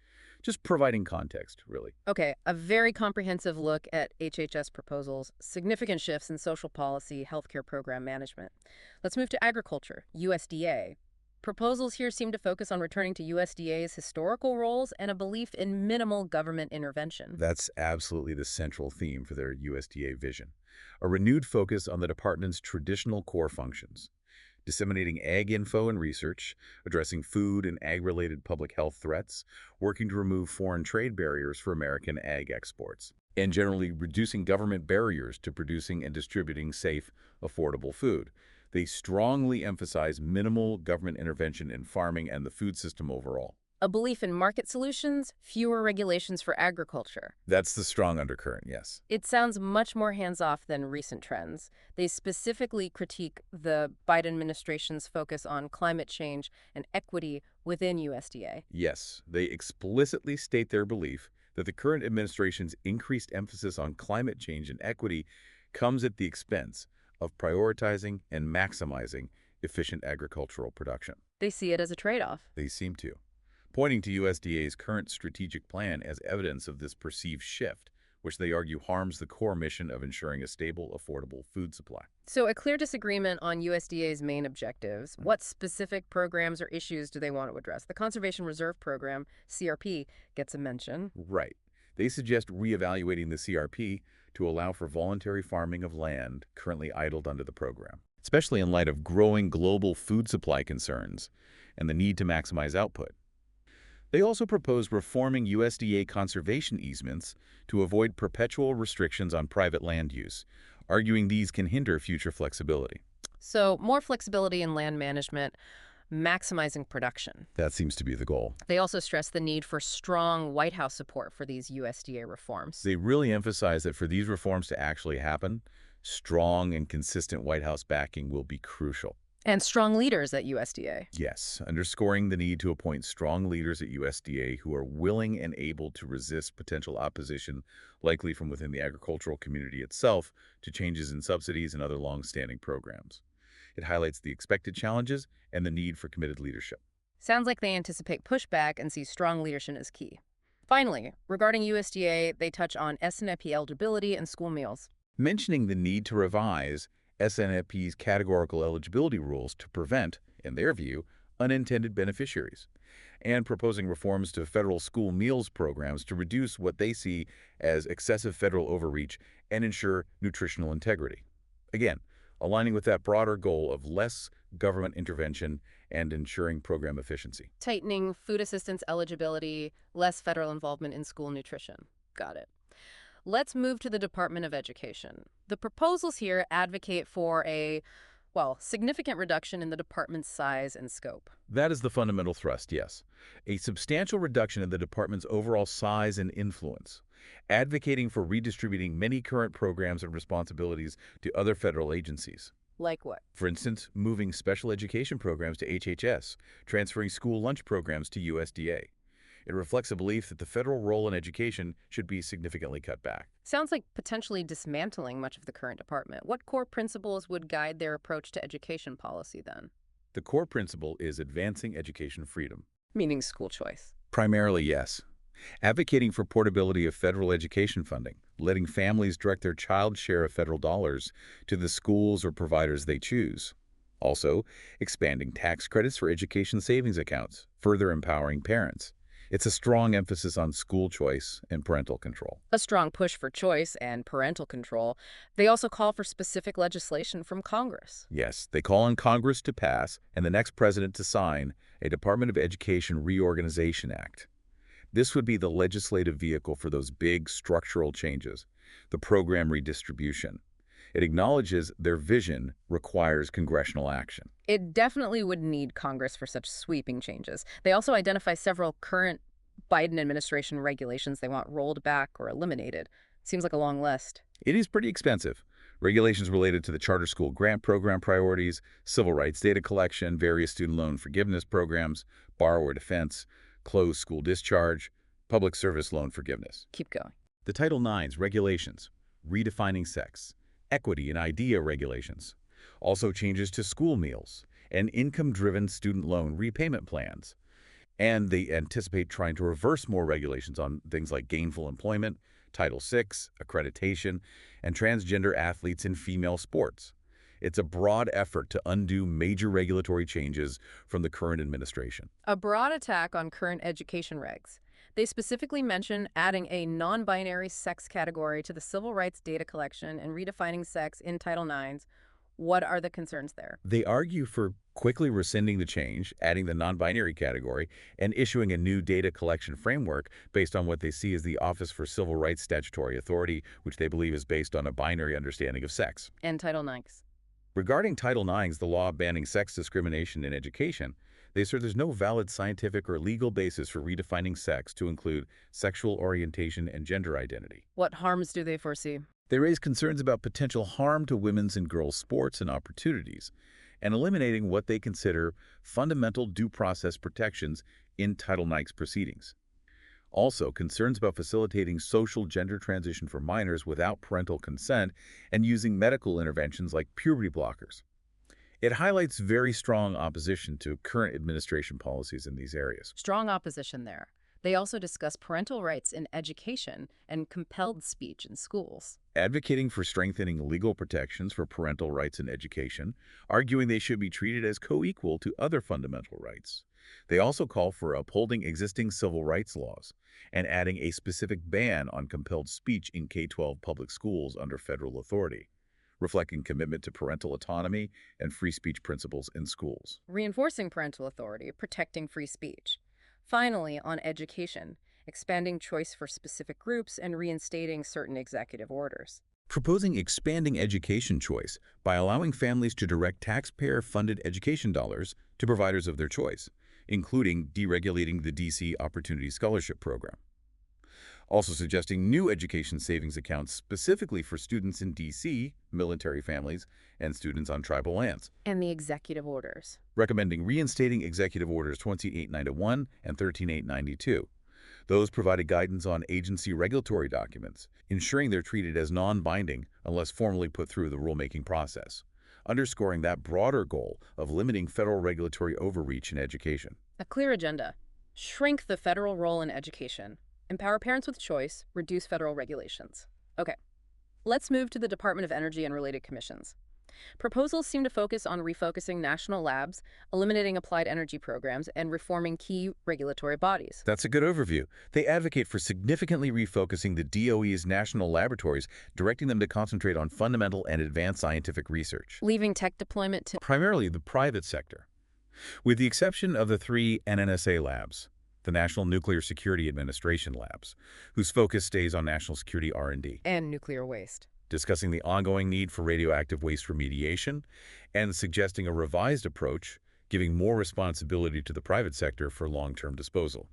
Just providing context, really. Okay, a very comprehensive look at HHS proposals, significant shifts in social policy, healthcare program management. Let's move to agriculture, USDA. Proposals here seem to focus on returning to USDA's historical roles and a belief in minimal government intervention. That's absolutely the central theme for their USDA vision. A renewed focus on the department's traditional core functions. Disseminating ag info and research, addressing food and ag-related public health threats, working to remove foreign trade barriers for American ag exports, and generally reducing government barriers to producing and distributing safe, affordable food. They strongly emphasize minimal government intervention in farming and the food system overall. A belief in market solutions, fewer regulations for agriculture. That's the strong undercurrent, yes. It sounds much more hands-off than recent trends. They specifically critique the Biden administration's focus on climate change and equity within USDA. Yes, they explicitly state their belief that the current administration's increased emphasis on climate change and equity comes at the expense of prioritizing and maximizing efficient agricultural production. They see it as a trade-off. They seem to, pointing to USDA's current strategic plan as evidence of this perceived shift, which they argue harms the core mission of ensuring a stable, affordable food supply. So a clear disagreement on USDA's main objectives. What specific programs or issues do they want to address? The Conservation Reserve Program, CRP, gets a mention. Right. They suggest reevaluating the CRP to allow for voluntary farming of land currently idled under the program, especially in light of growing global food supply concerns and the need to maximize output. They also propose reforming USDA conservation easements to avoid perpetual restrictions on private land use, arguing these can hinder future flexibility. So more flexibility in land management, maximizing production. That seems to be the goal. They also stress the need for strong White House support for these USDA reforms. They really emphasize that for these reforms to actually happen, Strong and consistent White House backing will be crucial. And strong leaders at USDA. Yes, underscoring the need to appoint strong leaders at USDA who are willing and able to resist potential opposition, likely from within the agricultural community itself, to changes in subsidies and other long-standing programs. It highlights the expected challenges and the need for committed leadership. Sounds like they anticipate pushback and see strong leadership as key. Finally, regarding USDA, they touch on SNP eligibility and school meals. Mentioning the need to revise SNP's categorical eligibility rules to prevent, in their view, unintended beneficiaries, and proposing reforms to federal school meals programs to reduce what they see as excessive federal overreach and ensure nutritional integrity. Again, aligning with that broader goal of less government intervention and ensuring program efficiency. Tightening food assistance eligibility, less federal involvement in school nutrition. Got it. Let's move to the Department of Education. The proposals here advocate for a, significant reduction in the department's size and scope. That is the fundamental thrust, yes. A substantial reduction in the department's overall size and influence, advocating for redistributing many current programs and responsibilities to other federal agencies. Like what? For instance, moving special education programs to HHS, transferring school lunch programs to USDA. It reflects a belief that the federal role in education should be significantly cut back. Sounds like potentially dismantling much of the current department. What core principles would guide their approach to education policy then? The core principle is advancing education freedom. Meaning school choice. Primarily, yes. Advocating for portability of federal education funding, letting families direct their child's share of federal dollars to the schools or providers they choose. Also, expanding tax credits for education savings accounts, further empowering parents. It's a strong emphasis on school choice and parental control. A strong push for choice and parental control. They also call for specific legislation from Congress. Yes, they call on Congress to pass and the next president to sign a Department of Education Reorganization Act. This would be the legislative vehicle for those big structural changes, the program redistribution. It acknowledges their vision requires congressional action. It definitely would need Congress for such sweeping changes. They also identify several current Biden administration regulations they want rolled back or eliminated. Seems like a long list. It is pretty expensive. Regulations related to the charter school grant program priorities, civil rights data collection, various student loan forgiveness programs, borrower defense, closed school discharge, public service loan forgiveness. Keep going. The Title IX's regulations, redefining sex, equity and IDEA regulations, also changes to school meals and income-driven student loan repayment plans. And they anticipate trying to reverse more regulations on things like gainful employment, Title VI, accreditation, and transgender athletes in female sports. It's a broad effort to undo major regulatory changes from the current administration. A broad attack on current education regs. They specifically mention adding a non-binary sex category to the civil rights data collection and redefining sex in Title IX. What are the concerns there? They argue for quickly rescinding the change, adding the non-binary category, and issuing a new data collection framework based on what they see as the Office for Civil Rights Statutory Authority, which they believe is based on a binary understanding of sex. And Title IX. Regarding Title IX, the law banning sex discrimination in education, they assert there's no valid scientific or legal basis for redefining sex to include sexual orientation and gender identity. What harms do they foresee? They raise concerns about potential harm to women's and girls' sports and opportunities, and eliminating what they consider fundamental due process protections in Title IX proceedings. Also, concerns about facilitating social gender transition for minors without parental consent and using medical interventions like puberty blockers. It highlights very strong opposition to current administration policies in these areas. Strong opposition there. They also discuss parental rights in education and compelled speech in schools. Advocating for strengthening legal protections for parental rights in education, arguing they should be treated as co-equal to other fundamental rights. They also call for upholding existing civil rights laws and adding a specific ban on compelled speech in K-12 public schools under federal authority, reflecting commitment to parental autonomy and free speech principles in schools. Reinforcing parental authority, protecting free speech. Finally, on education, expanding choice for specific groups and reinstating certain executive orders. Proposing expanding education choice by allowing families to direct taxpayer-funded education dollars to providers of their choice, including deregulating the DC Opportunity Scholarship Program. also suggesting new education savings accounts specifically for students in D.C., military families, and students on tribal lands. And the executive orders. Recommending reinstating Executive Orders 28891 and 13892. Those provided guidance on agency regulatory documents, ensuring they're treated as non-binding unless formally put through the rulemaking process, underscoring that broader goal of limiting federal regulatory overreach in education. A clear agenda. Shrink the federal role in education. Empower parents with choice. Reduce federal regulations. Okay, let's move to the Department of Energy and related commissions. Proposals seem to focus on refocusing national labs, eliminating applied energy programs, and reforming key regulatory bodies. That's a good overview. They advocate for significantly refocusing the DOE's national laboratories, directing them to concentrate on fundamental and advanced scientific research, Leaving tech deployment to primarily the private sector. With the exception of the 3 NNSA labs, the National Nuclear Security Administration labs, whose focus stays on national security R&D. and nuclear waste. Discussing the ongoing need for radioactive waste remediation, and suggesting a revised approach, giving more responsibility to the private sector for long-term disposal.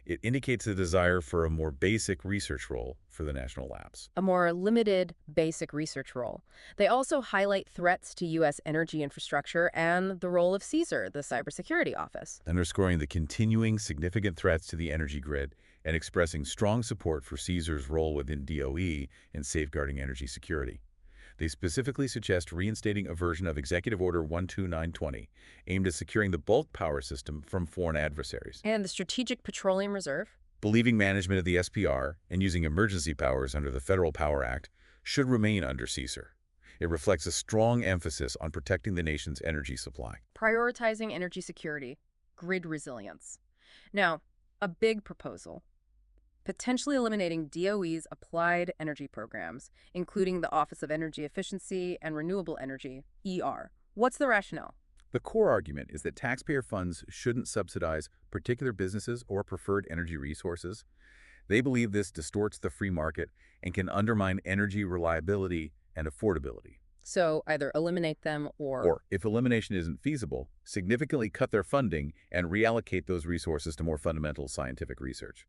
It indicates a desire for a more basic research role for the national labs. A more limited, basic research role. They also highlight threats to U.S. energy infrastructure and the role of CSER, the Cybersecurity Office. Underscoring the continuing significant threats to the energy grid and expressing strong support for CSER's role within DOE in safeguarding energy security. They specifically suggest reinstating a version of Executive Order 12920, aimed at securing the bulk power system from foreign adversaries. And the Strategic Petroleum Reserve. Believing management of the SPR and using emergency powers under the Federal Power Act should remain under CSER. It reflects a strong emphasis on protecting the nation's energy supply. Prioritizing energy security. Grid resilience. Now, a big proposal. Potentially eliminating DOE's applied energy programs, including the Office of Energy Efficiency and Renewable Energy, ER. What's the rationale? The core argument is that taxpayer funds shouldn't subsidize particular businesses or preferred energy resources. They believe this distorts the free market and can undermine energy reliability and affordability. So either eliminate them Or, if elimination isn't feasible, significantly cut their funding and reallocate those resources to more fundamental scientific research.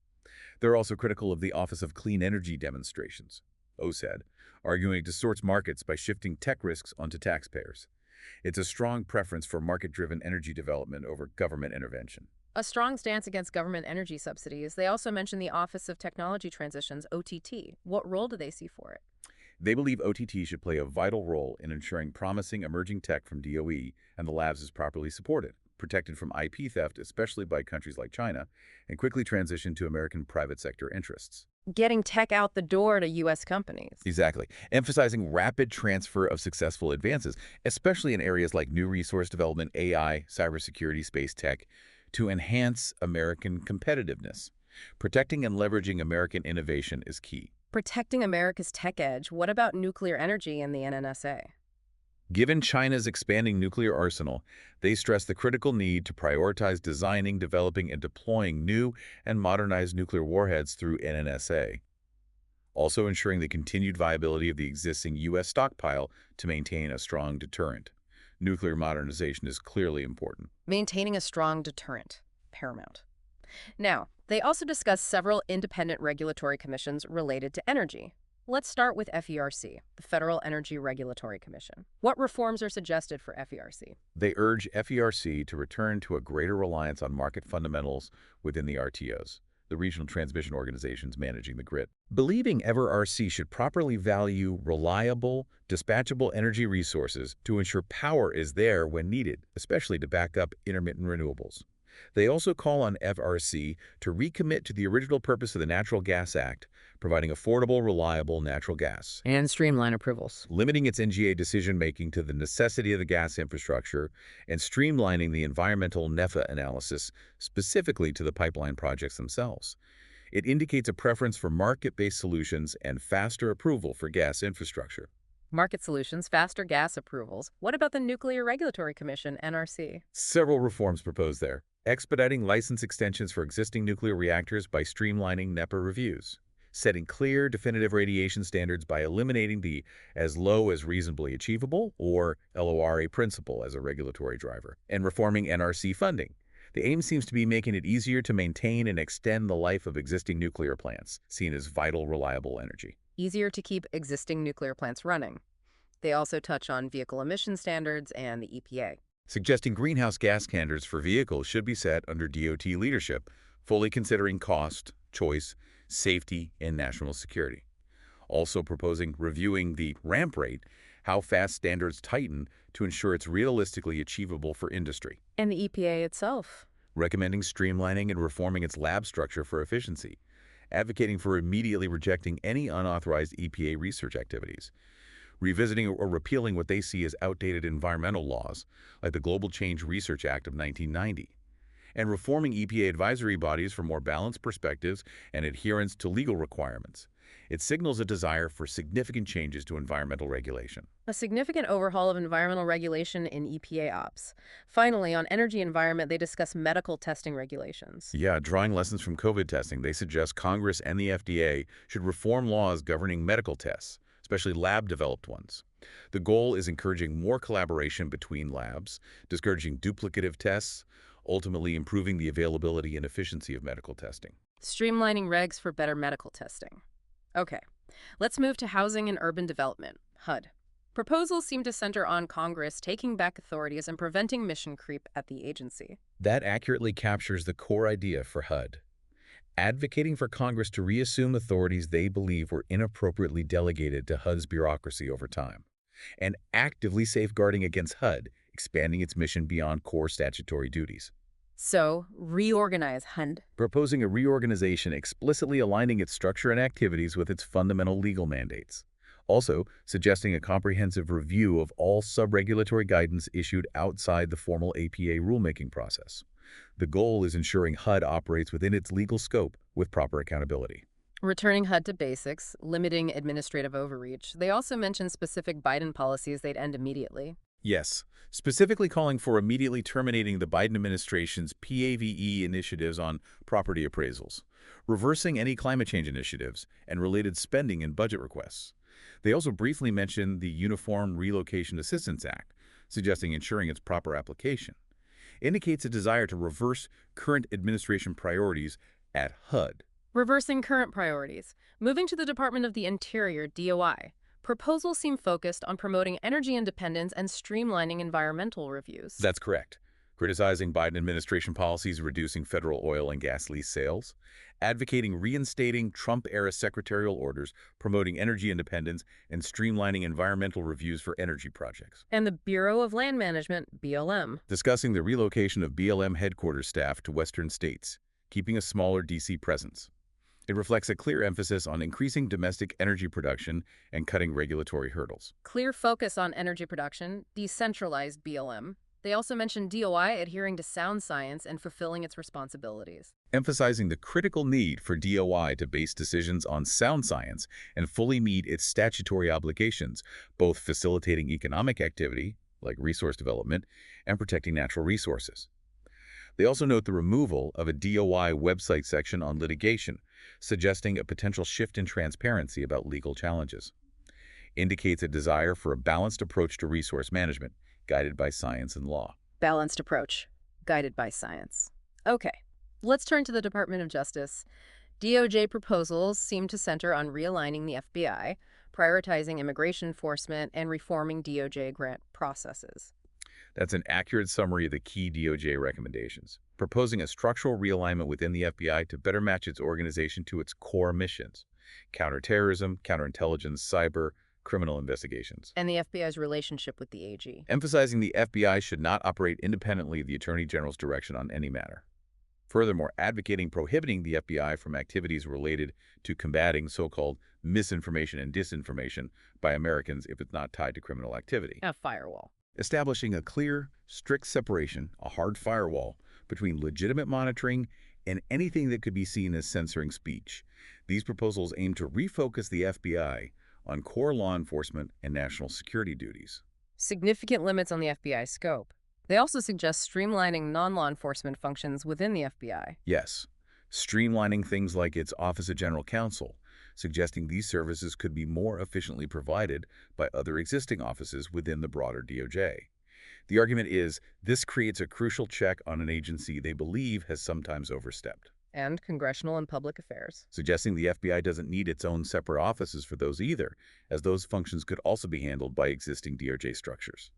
They're also critical of the Office of Clean Energy Demonstrations, OSED, arguing it distorts markets by shifting tech risks onto taxpayers. It's a strong preference for market-driven energy development over government intervention. A strong stance against government energy subsidies. They also mention the Office of Technology Transitions, OTT. What role do they see for it? They believe OTT should play a vital role in ensuring promising emerging tech from DOE and the labs is properly supported, protected from IP theft, especially by countries like China, and quickly transition to American private sector interests. Getting tech out the door to U.S. companies. Exactly. Emphasizing rapid transfer of successful advances, especially in areas like new resource development, AI, cybersecurity, space tech, to enhance American competitiveness. Protecting and leveraging American innovation is key. Protecting America's tech edge. What about nuclear energy and the NNSA? Given China's expanding nuclear arsenal, they stress the critical need to prioritize designing, developing, and deploying new and modernized nuclear warheads through NNSA, also ensuring the continued viability of the existing U.S. stockpile to maintain a strong deterrent. Nuclear modernization is clearly important. Maintaining a strong deterrent. Paramount. Now, they also discuss several independent regulatory commissions related to energy. Let's start with FERC, the Federal Energy Regulatory Commission. What reforms are suggested for FERC? They urge FERC to return to a greater reliance on market fundamentals within the RTOs, the regional transmission organizations managing the grid. Believing EverRC should properly value reliable, dispatchable energy resources to ensure power is there when needed, especially to back up intermittent renewables. They also call on FRC to recommit to the original purpose of the Natural Gas Act, providing affordable, reliable natural gas. And streamline approvals. Limiting its NGA decision-making to the necessity of the gas infrastructure and streamlining the environmental NEFA analysis specifically to the pipeline projects themselves. It indicates a preference for market-based solutions and faster approval for gas infrastructure. Market solutions, faster gas approvals. What about the Nuclear Regulatory Commission, NRC? Several reforms proposed there. Expediting license extensions for existing nuclear reactors by streamlining NEPA reviews. Setting clear, definitive radiation standards by eliminating the as low as reasonably achievable, or LORA principle as a regulatory driver. And reforming NRC funding. The aim seems to be making it easier to maintain and extend the life of existing nuclear plants, seen as vital, reliable energy. Easier to keep existing nuclear plants running. They also touch on vehicle emission standards and the EPA. Suggesting greenhouse gas standards for vehicles should be set under DOT leadership, fully considering cost, choice, safety, and national security. Also proposing reviewing the ramp rate, how fast standards tighten to ensure it's realistically achievable for industry. And the EPA itself. Recommending streamlining and reforming its lab structure for efficiency. Advocating for immediately rejecting any unauthorized EPA research activities. Revisiting or repealing what they see as outdated environmental laws, like the Global Change Research Act of 1990, and reforming EPA advisory bodies for more balanced perspectives and adherence to legal requirements. It signals a desire for significant changes to environmental regulation. A significant overhaul of environmental regulation in EPA ops. Finally, on energy environment, they discuss medical testing regulations. Yeah, drawing lessons from COVID testing, they suggest Congress and the FDA should reform laws governing medical tests, especially lab-developed ones. The goal is encouraging more collaboration between labs, discouraging duplicative tests, ultimately improving the availability and efficiency of medical testing. Streamlining regs for better medical testing. Okay, let's move to housing and urban development, HUD. Proposals seem to center on Congress taking back authorities and preventing mission creep at the agency. That accurately captures the core idea for HUD. Advocating for Congress to reassume authorities they believe were inappropriately delegated to HUD's bureaucracy over time, and actively safeguarding against HUD expanding its mission beyond core statutory duties. So, reorganize HUD. Proposing a reorganization explicitly aligning its structure and activities with its fundamental legal mandates. Also, suggesting a comprehensive review of all sub-regulatory guidance issued outside the formal APA rulemaking process. The goal is ensuring HUD operates within its legal scope with proper accountability. Returning HUD to basics, limiting administrative overreach. They also mention specific Biden policies they'd end immediately. Yes, specifically calling for immediately terminating the Biden administration's PAVE initiatives on property appraisals, reversing any climate change initiatives, and related spending and budget requests. They also briefly mention the Uniform Relocation Assistance Act, suggesting ensuring its proper application. Indicates a desire to reverse current administration priorities at HUD. Reversing current priorities. Moving to the Department of the Interior, DOI. Proposals seem focused on promoting energy independence and streamlining environmental reviews. That's correct. Criticizing Biden administration policies reducing federal oil and gas lease sales, advocating reinstating Trump-era secretarial orders, promoting energy independence, and streamlining environmental reviews for energy projects. And the Bureau of Land Management, BLM. Discussing the relocation of BLM headquarters staff to western states, keeping a smaller D.C. presence. It reflects a clear emphasis on increasing domestic energy production and cutting regulatory hurdles. Clear focus on energy production, decentralized BLM. They also mention DOI adhering to sound science and fulfilling its responsibilities. Emphasizing the critical need for DOI to base decisions on sound science and fully meet its statutory obligations, both facilitating economic activity, like resource development, and protecting natural resources. They also note the removal of a DOI website section on litigation, suggesting a potential shift in transparency about legal challenges. Indicates a desire for a balanced approach to resource management, guided by science and law. Balanced approach, guided by science. Okay, let's turn to the Department of Justice. DOJ proposals seem to center on realigning the FBI, prioritizing immigration enforcement, and reforming DOJ grant processes. That's an accurate summary of the key DOJ recommendations, proposing a structural realignment within the FBI to better match its organization to its core missions: counterterrorism, counterintelligence, cyber, criminal investigations. And the FBI's relationship with the AG. Emphasizing the FBI should not operate independently of the Attorney General's direction on any matter. Furthermore, advocating prohibiting the FBI from activities related to combating so-called misinformation and disinformation by Americans if it's not tied to criminal activity. A firewall. Establishing a clear, strict separation, a hard firewall, between legitimate monitoring and anything that could be seen as censoring speech. These proposals aim to refocus the FBI on core law enforcement and national security duties. Significant limits on the FBI's scope. They also suggest streamlining non-law enforcement functions within the FBI. Yes, streamlining things like its Office of General Counsel, suggesting these services could be more efficiently provided by other existing offices within the broader DOJ. The argument is this creates a crucial check on an agency they believe has sometimes overstepped, And congressional and public affairs. suggesting the FBI doesn't need its own separate offices for those either, as those functions could also be handled by existing DOJ structures.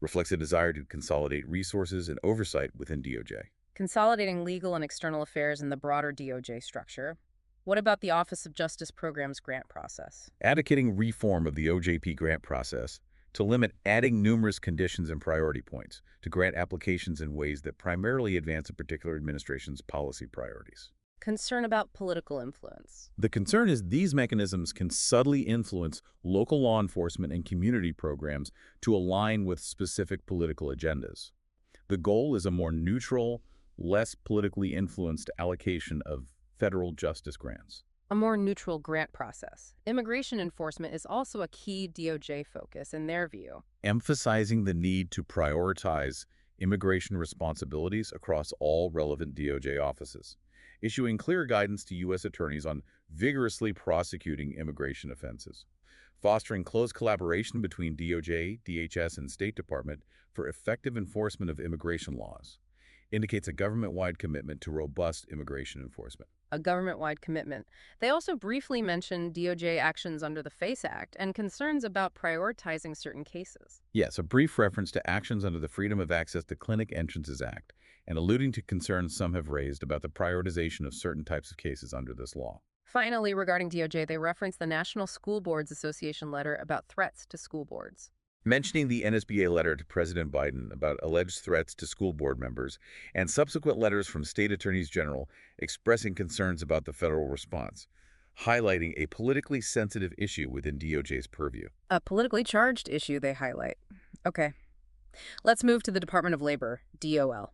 Reflects a desire to consolidate resources and oversight within DOJ. Consolidating legal and external affairs in the broader DOJ structure. What about the Office of Justice Program's grant process? Advocating reform of the OJP grant process to limit adding numerous conditions and priority points to grant applications in ways that primarily advance a particular administration's policy priorities. Concern about political influence. The concern is these mechanisms can subtly influence local law enforcement and community programs to align with specific political agendas. The goal is a more neutral, less politically influenced allocation of federal justice grants. A more neutral grant process. Immigration enforcement is also a key DOJ focus in their view. Emphasizing the need to prioritize immigration responsibilities across all relevant DOJ offices. Issuing clear guidance to U.S. attorneys on vigorously prosecuting immigration offenses. Fostering close collaboration between DOJ, DHS, and State Department for effective enforcement of immigration laws. Indicates a government-wide commitment to robust immigration enforcement. A government-wide commitment. They also briefly mentioned DOJ actions under the FACE Act and concerns about prioritizing certain cases. Yes, a brief reference to actions under the Freedom of Access to Clinic Entrances Act, and alluding to concerns some have raised about the prioritization of certain types of cases under this law. Finally, regarding DOJ, they referenced the National School Boards Association letter about threats to school boards. Mentioning the NSBA letter to President Biden about alleged threats to school board members and subsequent letters from state attorneys general expressing concerns about the federal response, highlighting a politically sensitive issue within DOJ's purview. A politically charged issue they highlight. Okay. Let's move to the Department of Labor, DOL.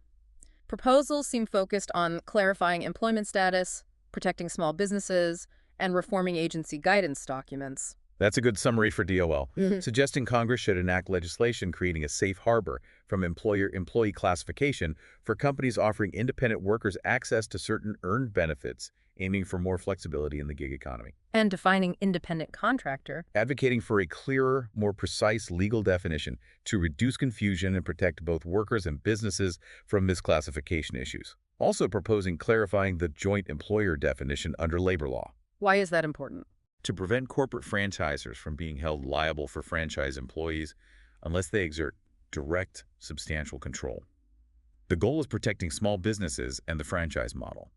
Proposals seem focused on clarifying employment status, protecting small businesses, and reforming agency guidance documents. That's a good summary for DOL, suggesting Congress should enact legislation creating a safe harbor from employer-employee classification for companies offering independent workers access to certain earned benefits, aiming for more flexibility in the gig economy. And defining independent contractor. Advocating for a clearer, more precise legal definition to reduce confusion and protect both workers and businesses from misclassification issues. Also proposing clarifying the joint employer definition under labor law. Why is that important? To prevent corporate franchisors from being held liable for franchise employees unless they exert direct, substantial control. The goal is protecting small businesses and the franchise model.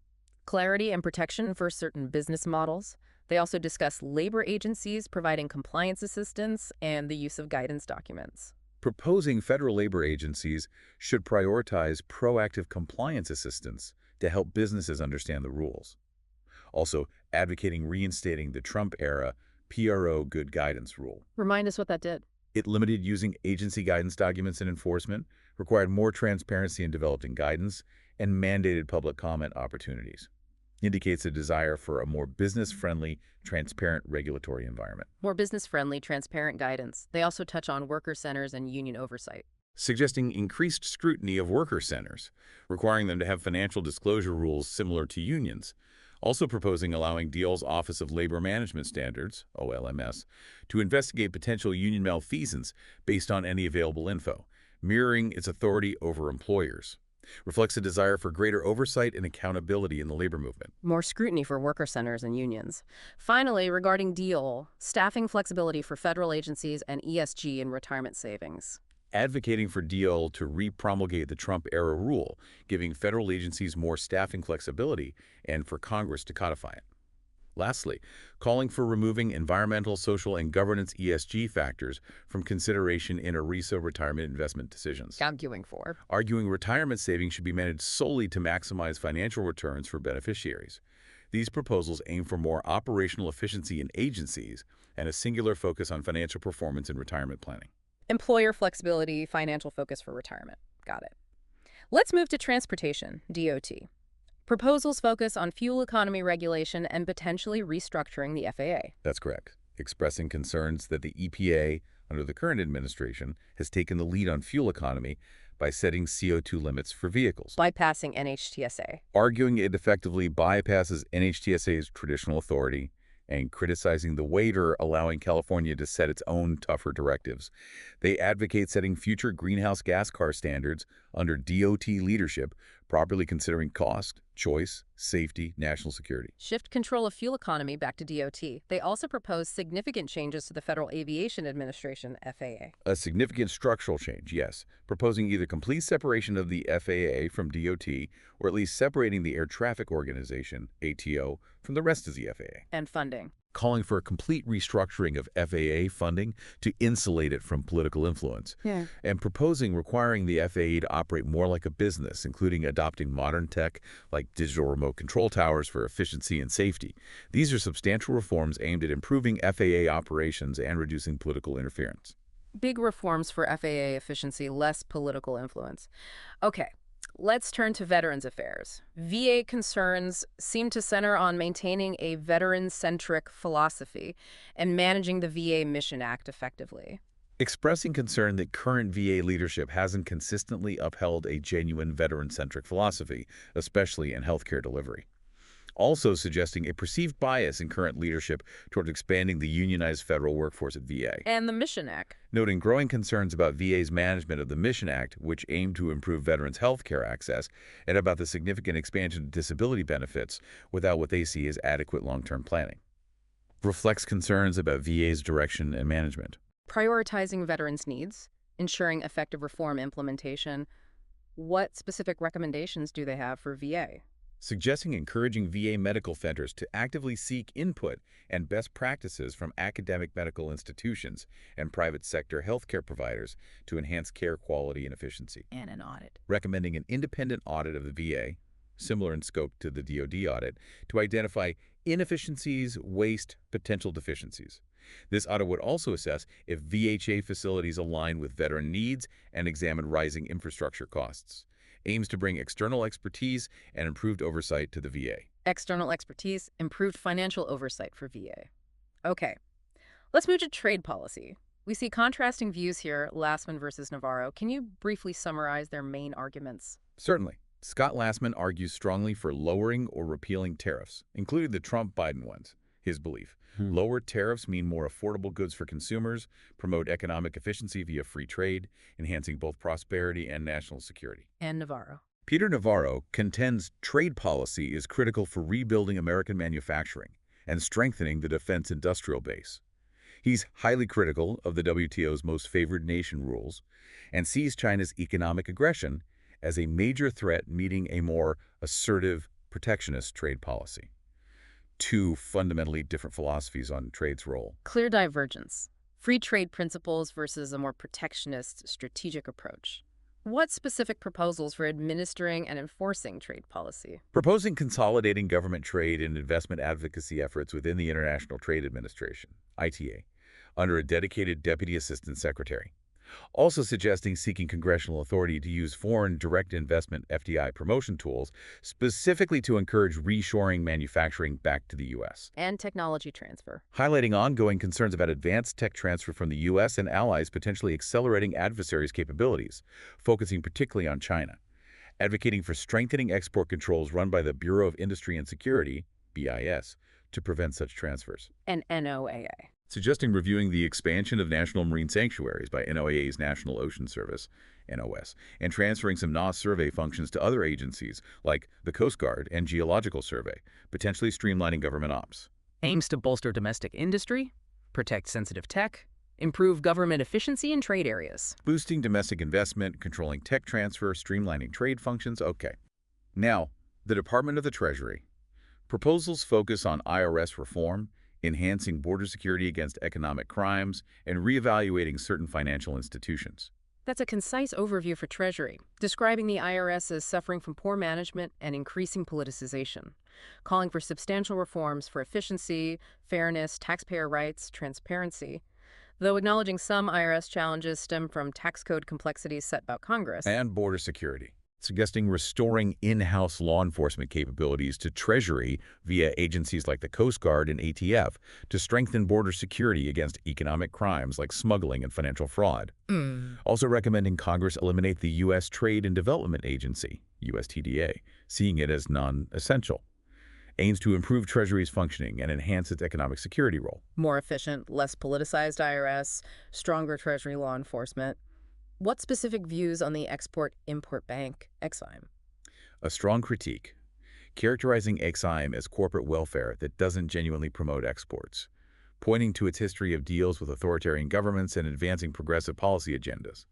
Clarity and protection for certain business models. They also discuss labor agencies providing compliance assistance and the use of guidance documents. Proposing federal labor agencies should prioritize proactive compliance assistance to help businesses understand the rules. Also, advocating reinstating the Trump-era PRO Good Guidance Rule. Remind us what that did. It limited using agency guidance documents in enforcement, required more transparency in developing guidance, and mandated public comment opportunities. Indicates a desire for a more business-friendly, transparent regulatory environment. More business-friendly, transparent guidance. They also touch on worker centers and union oversight. Suggesting increased scrutiny of worker centers, requiring them to have financial disclosure rules similar to unions. Also proposing allowing DOL's Office of Labor Management Standards, OLMS, to investigate potential union malfeasance based on any available info, mirroring its authority over employers. Reflects a desire for greater oversight and accountability in the labor movement. More scrutiny for worker centers and unions. Finally, regarding DOL, staffing flexibility for federal agencies and ESG in retirement savings. Advocating for DOL to re-promulgate the Trump-era rule, giving federal agencies more staffing flexibility, and for Congress to codify it. Lastly, calling for removing environmental, social, and governance ESG factors from consideration in ERISA retirement investment decisions. Arguing retirement savings should be managed solely to maximize financial returns for beneficiaries. These proposals aim for more operational efficiency in agencies and a singular focus on financial performance in retirement planning. Employer flexibility, financial focus for retirement. Got it. Let's move to transportation, DOT. Proposals focus on fuel economy regulation and potentially restructuring the FAA. That's correct. Expressing concerns that the EPA, under the current administration, has taken the lead on fuel economy by setting CO2 limits for vehicles. Bypassing NHTSA. Arguing it effectively bypasses NHTSA's traditional authority and criticizing the waiter, allowing California to set its own tougher directives. They advocate setting future greenhouse gas car standards under DOT leadership, properly considering cost, choice, safety, national security. Shift control of fuel economy back to DOT. They also propose significant changes to the Federal Aviation Administration, FAA. A significant structural change, yes, proposing either complete separation of the FAA from DOT or at least separating the Air Traffic Organization, ATO, from the rest of the FAA. And funding. Calling for a complete restructuring of FAA funding to insulate it from political influence. Yeah. And proposing requiring the FAA to operate more like a business, including adopting modern tech like digital remote control towers for efficiency and safety. These are substantial reforms aimed at improving FAA operations and reducing political interference. Big reforms for FAA efficiency, less political influence. Okay. Let's turn to Veterans Affairs. VA concerns seem to center on maintaining a veteran-centric philosophy and managing the VA Mission Act effectively. Expressing concern that current VA leadership hasn't consistently upheld a genuine veteran-centric philosophy, especially in healthcare delivery. Also suggesting a perceived bias in current leadership towards expanding the unionized federal workforce at VA. And the Mission Act. Noting growing concerns about VA's management of the Mission Act, which aimed to improve veterans' health care access, and about the significant expansion of disability benefits without what they see as adequate long-term planning. Reflects concerns about VA's direction and management. Prioritizing veterans' needs, ensuring effective reform implementation. What specific recommendations do they have for VA? Suggesting encouraging VA medical centers to actively seek input and best practices from academic medical institutions and private sector healthcare providers to enhance care quality and efficiency. And an audit. Recommending an independent audit of the VA, similar in scope to the DoD audit, to identify inefficiencies, waste, potential deficiencies. This audit would also assess if VHA facilities align with veteran needs and examine rising infrastructure costs. Aims to bring external expertise and improved oversight to the VA. External expertise, improved financial oversight for VA. Okay, let's move to trade policy. We see contrasting views here, Lassman versus Navarro. Can you briefly summarize their main arguments? Certainly. Scott Lassman argues strongly for lowering or repealing tariffs, including the Trump-Biden ones. His belief. Lower tariffs mean more affordable goods for consumers, promote economic efficiency via free trade, enhancing both prosperity and national security. And Navarro. Peter Navarro contends trade policy is critical for rebuilding American manufacturing and strengthening the defense industrial base. He's highly critical of the WTO's most favored nation rules and sees China's economic aggression as a major threat meeting a more assertive, protectionist trade policy. Two fundamentally different philosophies on trade's role. Clear divergence. Free trade principles versus a more protectionist, strategic approach. What specific proposals for administering and enforcing trade policy? Proposing consolidating government trade and investment advocacy efforts within the International Trade Administration, ITA, under a dedicated Deputy Assistant Secretary. Also suggesting seeking congressional authority to use foreign direct investment FDI promotion tools specifically to encourage reshoring manufacturing back to the U.S. And technology transfer. Highlighting ongoing concerns about advanced tech transfer from the U.S. and allies potentially accelerating adversaries' capabilities, focusing particularly on China. Advocating for strengthening export controls run by the Bureau of Industry and Security, BIS, to prevent such transfers. And NOAA. Suggesting reviewing the expansion of national marine sanctuaries by NOAA's National Ocean Service, NOS, and transferring some NOS survey functions to other agencies like the Coast Guard and Geological Survey, potentially streamlining government ops. Aims to bolster domestic industry, protect sensitive tech, improve government efficiency in trade areas. Boosting domestic investment, controlling tech transfer, streamlining trade functions, okay. Now, the Department of the Treasury. Proposals focus on IRS reform, enhancing border security against economic crimes, and reevaluating certain financial institutions. That's a concise overview for Treasury, describing the IRS as suffering from poor management and increasing politicization, calling for substantial reforms for efficiency, fairness, taxpayer rights, transparency, though acknowledging some IRS challenges stem from tax code complexities set by Congress. And border security. Suggesting restoring in-house law enforcement capabilities to Treasury via agencies like the Coast Guard and ATF to strengthen border security against economic crimes like smuggling and financial fraud. Also recommending Congress eliminate the U.S. Trade and Development Agency, USTDA, seeing it as non-essential. aims to improve Treasury's functioning and enhance its economic security role. More efficient, less politicized IRS, stronger Treasury law enforcement. What specific views on the Export-Import Bank, Exim? A strong critique, characterizing Exim as corporate welfare that doesn't genuinely promote exports, pointing to its history of deals with authoritarian governments and advancing progressive policy agendas.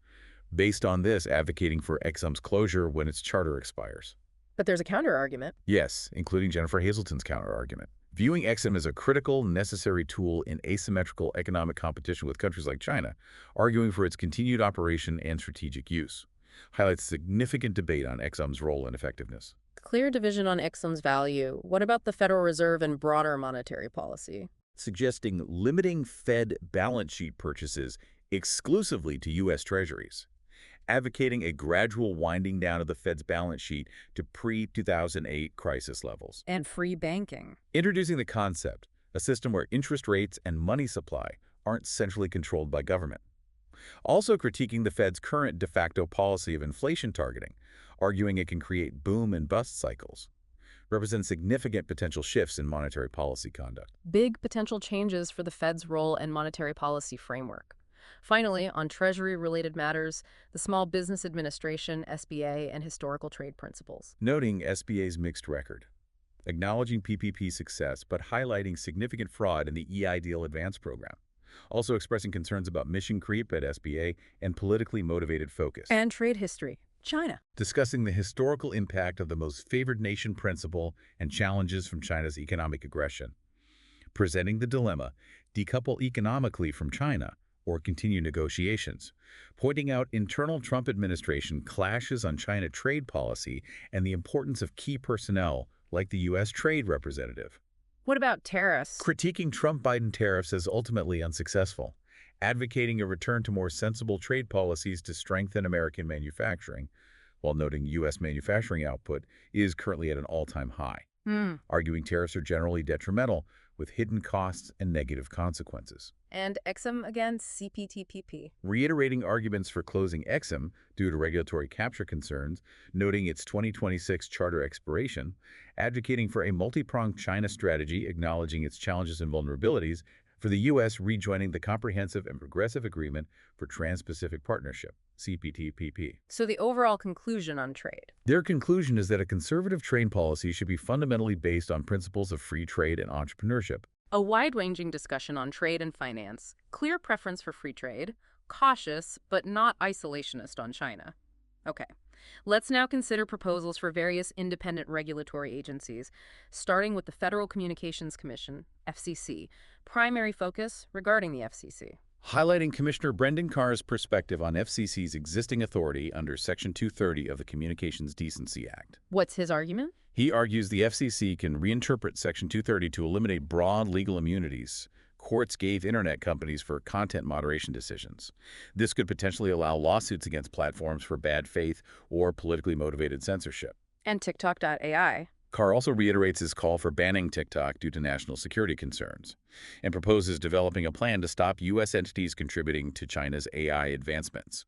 Based on this, advocating for Exim's closure when its charter expires. But there's a counter-argument. Yes, including Jennifer Hazelton's counter-argument. Viewing Exim as a critical, necessary tool in asymmetrical economic competition with countries like China, arguing for its continued operation and strategic use, highlights significant debate on Exim's role and effectiveness. Clear division on Exim's value. What about the Federal Reserve and broader monetary policy? Suggesting limiting Fed balance sheet purchases exclusively to U.S. Treasuries, advocating a gradual winding down of the Fed's balance sheet to pre-2008 crisis levels. And free banking. Introducing the concept, a system where interest rates and money supply aren't centrally controlled by government. Also critiquing the Fed's current de facto policy of inflation targeting, arguing it can create boom and bust cycles. Represents significant potential shifts in monetary policy conduct. Big potential changes for the Fed's role and monetary policy framework. Finally, on Treasury-related matters, the Small Business Administration, SBA, and historical trade principles. Noting SBA's mixed record, acknowledging PPP success but highlighting significant fraud in the EIDL Advance program. Also expressing concerns about mission creep at SBA and politically motivated focus. And trade history, China. Discussing the historical impact of the most favored nation principle and challenges from China's economic aggression. Presenting the dilemma, decouple economically from China or continue negotiations, pointing out internal Trump administration clashes on China trade policy and the importance of key personnel like the U.S. Trade Representative. What about tariffs? Critiquing Trump-Biden tariffs as ultimately unsuccessful, advocating a return to more sensible trade policies to strengthen American manufacturing, while noting U.S. manufacturing output is currently at an all-time high, arguing tariffs are generally detrimental with hidden costs and negative consequences. And Exim against CPTPP. Reiterating arguments for closing Exim due to regulatory capture concerns, noting its 2026 charter expiration, advocating for a multi-pronged China strategy acknowledging its challenges and vulnerabilities, for the U.S. rejoining the Comprehensive and Progressive Agreement for Trans-Pacific Partnership, CPTPP. So the overall conclusion on trade. Their conclusion is that a conservative trade policy should be fundamentally based on principles of free trade and entrepreneurship. A wide-ranging discussion on trade and finance, clear preference for free trade, cautious but not isolationist on China. Okay, let's now consider proposals for various independent regulatory agencies, starting with the Federal Communications Commission, FCC, primary focus regarding the FCC. Highlighting Commissioner Brendan Carr's perspective on FCC's existing authority under Section 230 of the Communications Decency Act. What's his argument? He argues the FCC can reinterpret Section 230 to eliminate broad legal immunities courts gave internet companies for content moderation decisions. This could potentially allow lawsuits against platforms for bad faith or politically motivated censorship. And TikTok.ai. Carr also reiterates his call for banning TikTok due to national security concerns and proposes developing a plan to stop U.S. entities contributing to China's AI advancements.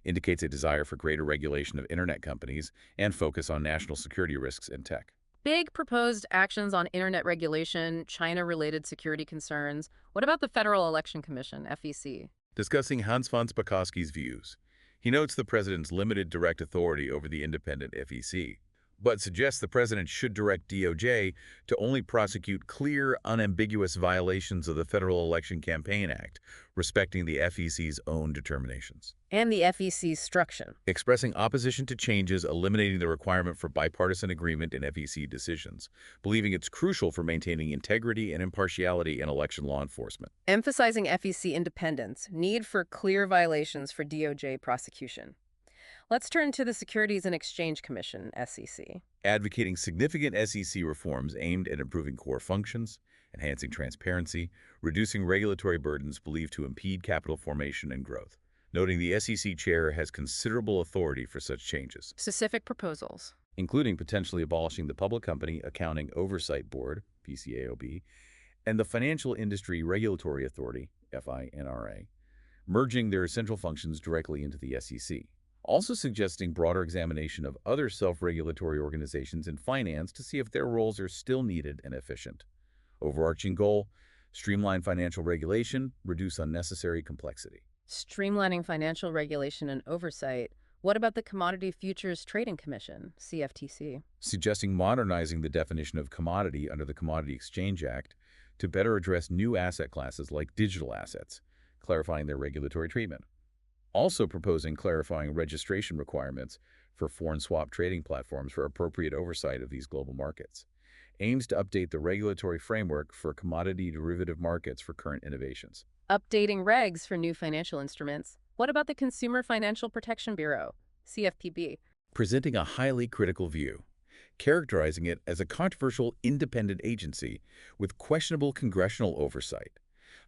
Indicates a desire for greater regulation of internet companies and focus on national security risks in tech. Big proposed actions on internet regulation, China-related security concerns. What about the Federal Election Commission, FEC? Discussing Hans-Franz Bakowski's views, he notes the president's limited direct authority over the independent FEC, but suggests the president should direct DOJ to only prosecute clear, unambiguous violations of the Federal Election Campaign Act, respecting the FEC's own determinations. And the FEC's structure. Expressing opposition to changes eliminating the requirement for bipartisan agreement in FEC decisions, believing it's crucial for maintaining integrity and impartiality in election law enforcement. Emphasizing FEC independence, need for clear violations for DOJ prosecution. Let's turn to the Securities and Exchange Commission, SEC. Advocating significant SEC reforms aimed at improving core functions, enhancing transparency, reducing regulatory burdens believed to impede capital formation and growth. Noting the SEC chair has considerable authority for such changes. Specific proposals. Including potentially abolishing the Public Company Accounting Oversight Board, PCAOB, and the Financial Industry Regulatory Authority, FINRA, merging their essential functions directly into the SEC. also suggesting broader examination of other self-regulatory organizations in finance to see if their roles are still needed and efficient. Overarching goal, streamline financial regulation, reduce unnecessary complexity. Streamlining financial regulation and oversight. What about the Commodity Futures Trading Commission, CFTC? Suggesting modernizing the definition of commodity under the Commodity Exchange Act to better address new asset classes like digital assets, clarifying their regulatory treatment. Also proposing clarifying registration requirements for foreign swap trading platforms for appropriate oversight of these global markets. Aims to update the regulatory framework for commodity derivative markets for current innovations. Updating regs for new financial instruments. What about the Consumer Financial Protection Bureau, CFPB? Presenting a highly critical view, characterizing it as a controversial independent agency with questionable congressional oversight,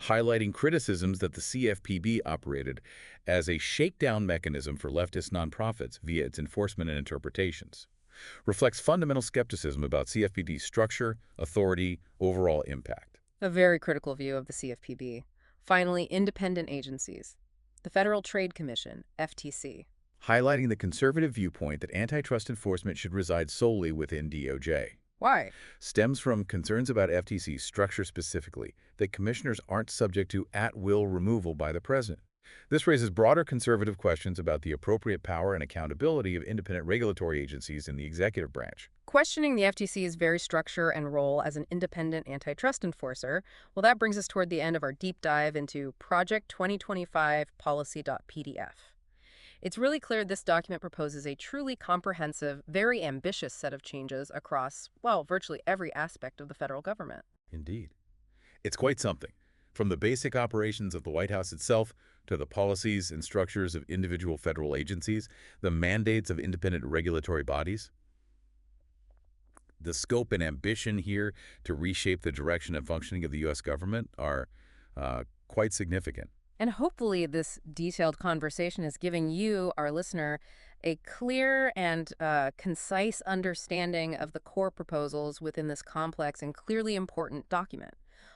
highlighting criticisms that the CFPB operated as a shakedown mechanism for leftist nonprofits via its enforcement and interpretations. Reflects fundamental skepticism about CFPB's structure, authority, overall impact. A very critical view of the CFPB. Finally, independent agencies. The Federal Trade Commission, FTC. Highlighting the conservative viewpoint that antitrust enforcement should reside solely within DOJ. Why? Stems from concerns about FTC's structure specifically, that commissioners aren't subject to at-will removal by the president. This raises broader conservative questions about the appropriate power and accountability of independent regulatory agencies in the executive branch. Questioning the FTC's very structure and role as an independent antitrust enforcer, well, that brings us toward the end of our deep dive into Project 2025 Policy.pdf. It's really clear this document proposes a truly comprehensive, very ambitious set of changes across, well, virtually every aspect of the federal government. Indeed. It's quite something. From the basic operations of the White House itself to the policies and structures of individual federal agencies, the mandates of independent regulatory bodies. The scope and ambition here to reshape the direction and functioning of the U.S. government are quite significant. And hopefully this detailed conversation is giving you, our listener, a clear and concise understanding of the core proposals within this complex and clearly important document,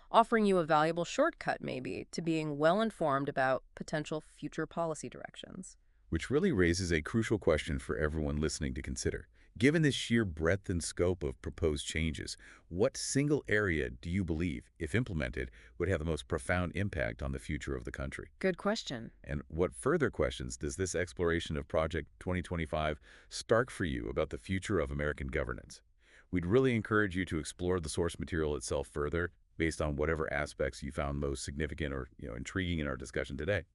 offering you a valuable shortcut, maybe, to being well-informed about potential future policy directions. Which really raises a crucial question for everyone listening to consider. Given the sheer breadth and scope of proposed changes, what single area do you believe, if implemented, would have the most profound impact on the future of the country? Good question. And what further questions does this exploration of Project 2025 spark for you about the future of American governance? We'd really encourage you to explore the source material itself further, based on whatever aspects you found most significant or intriguing in our discussion today.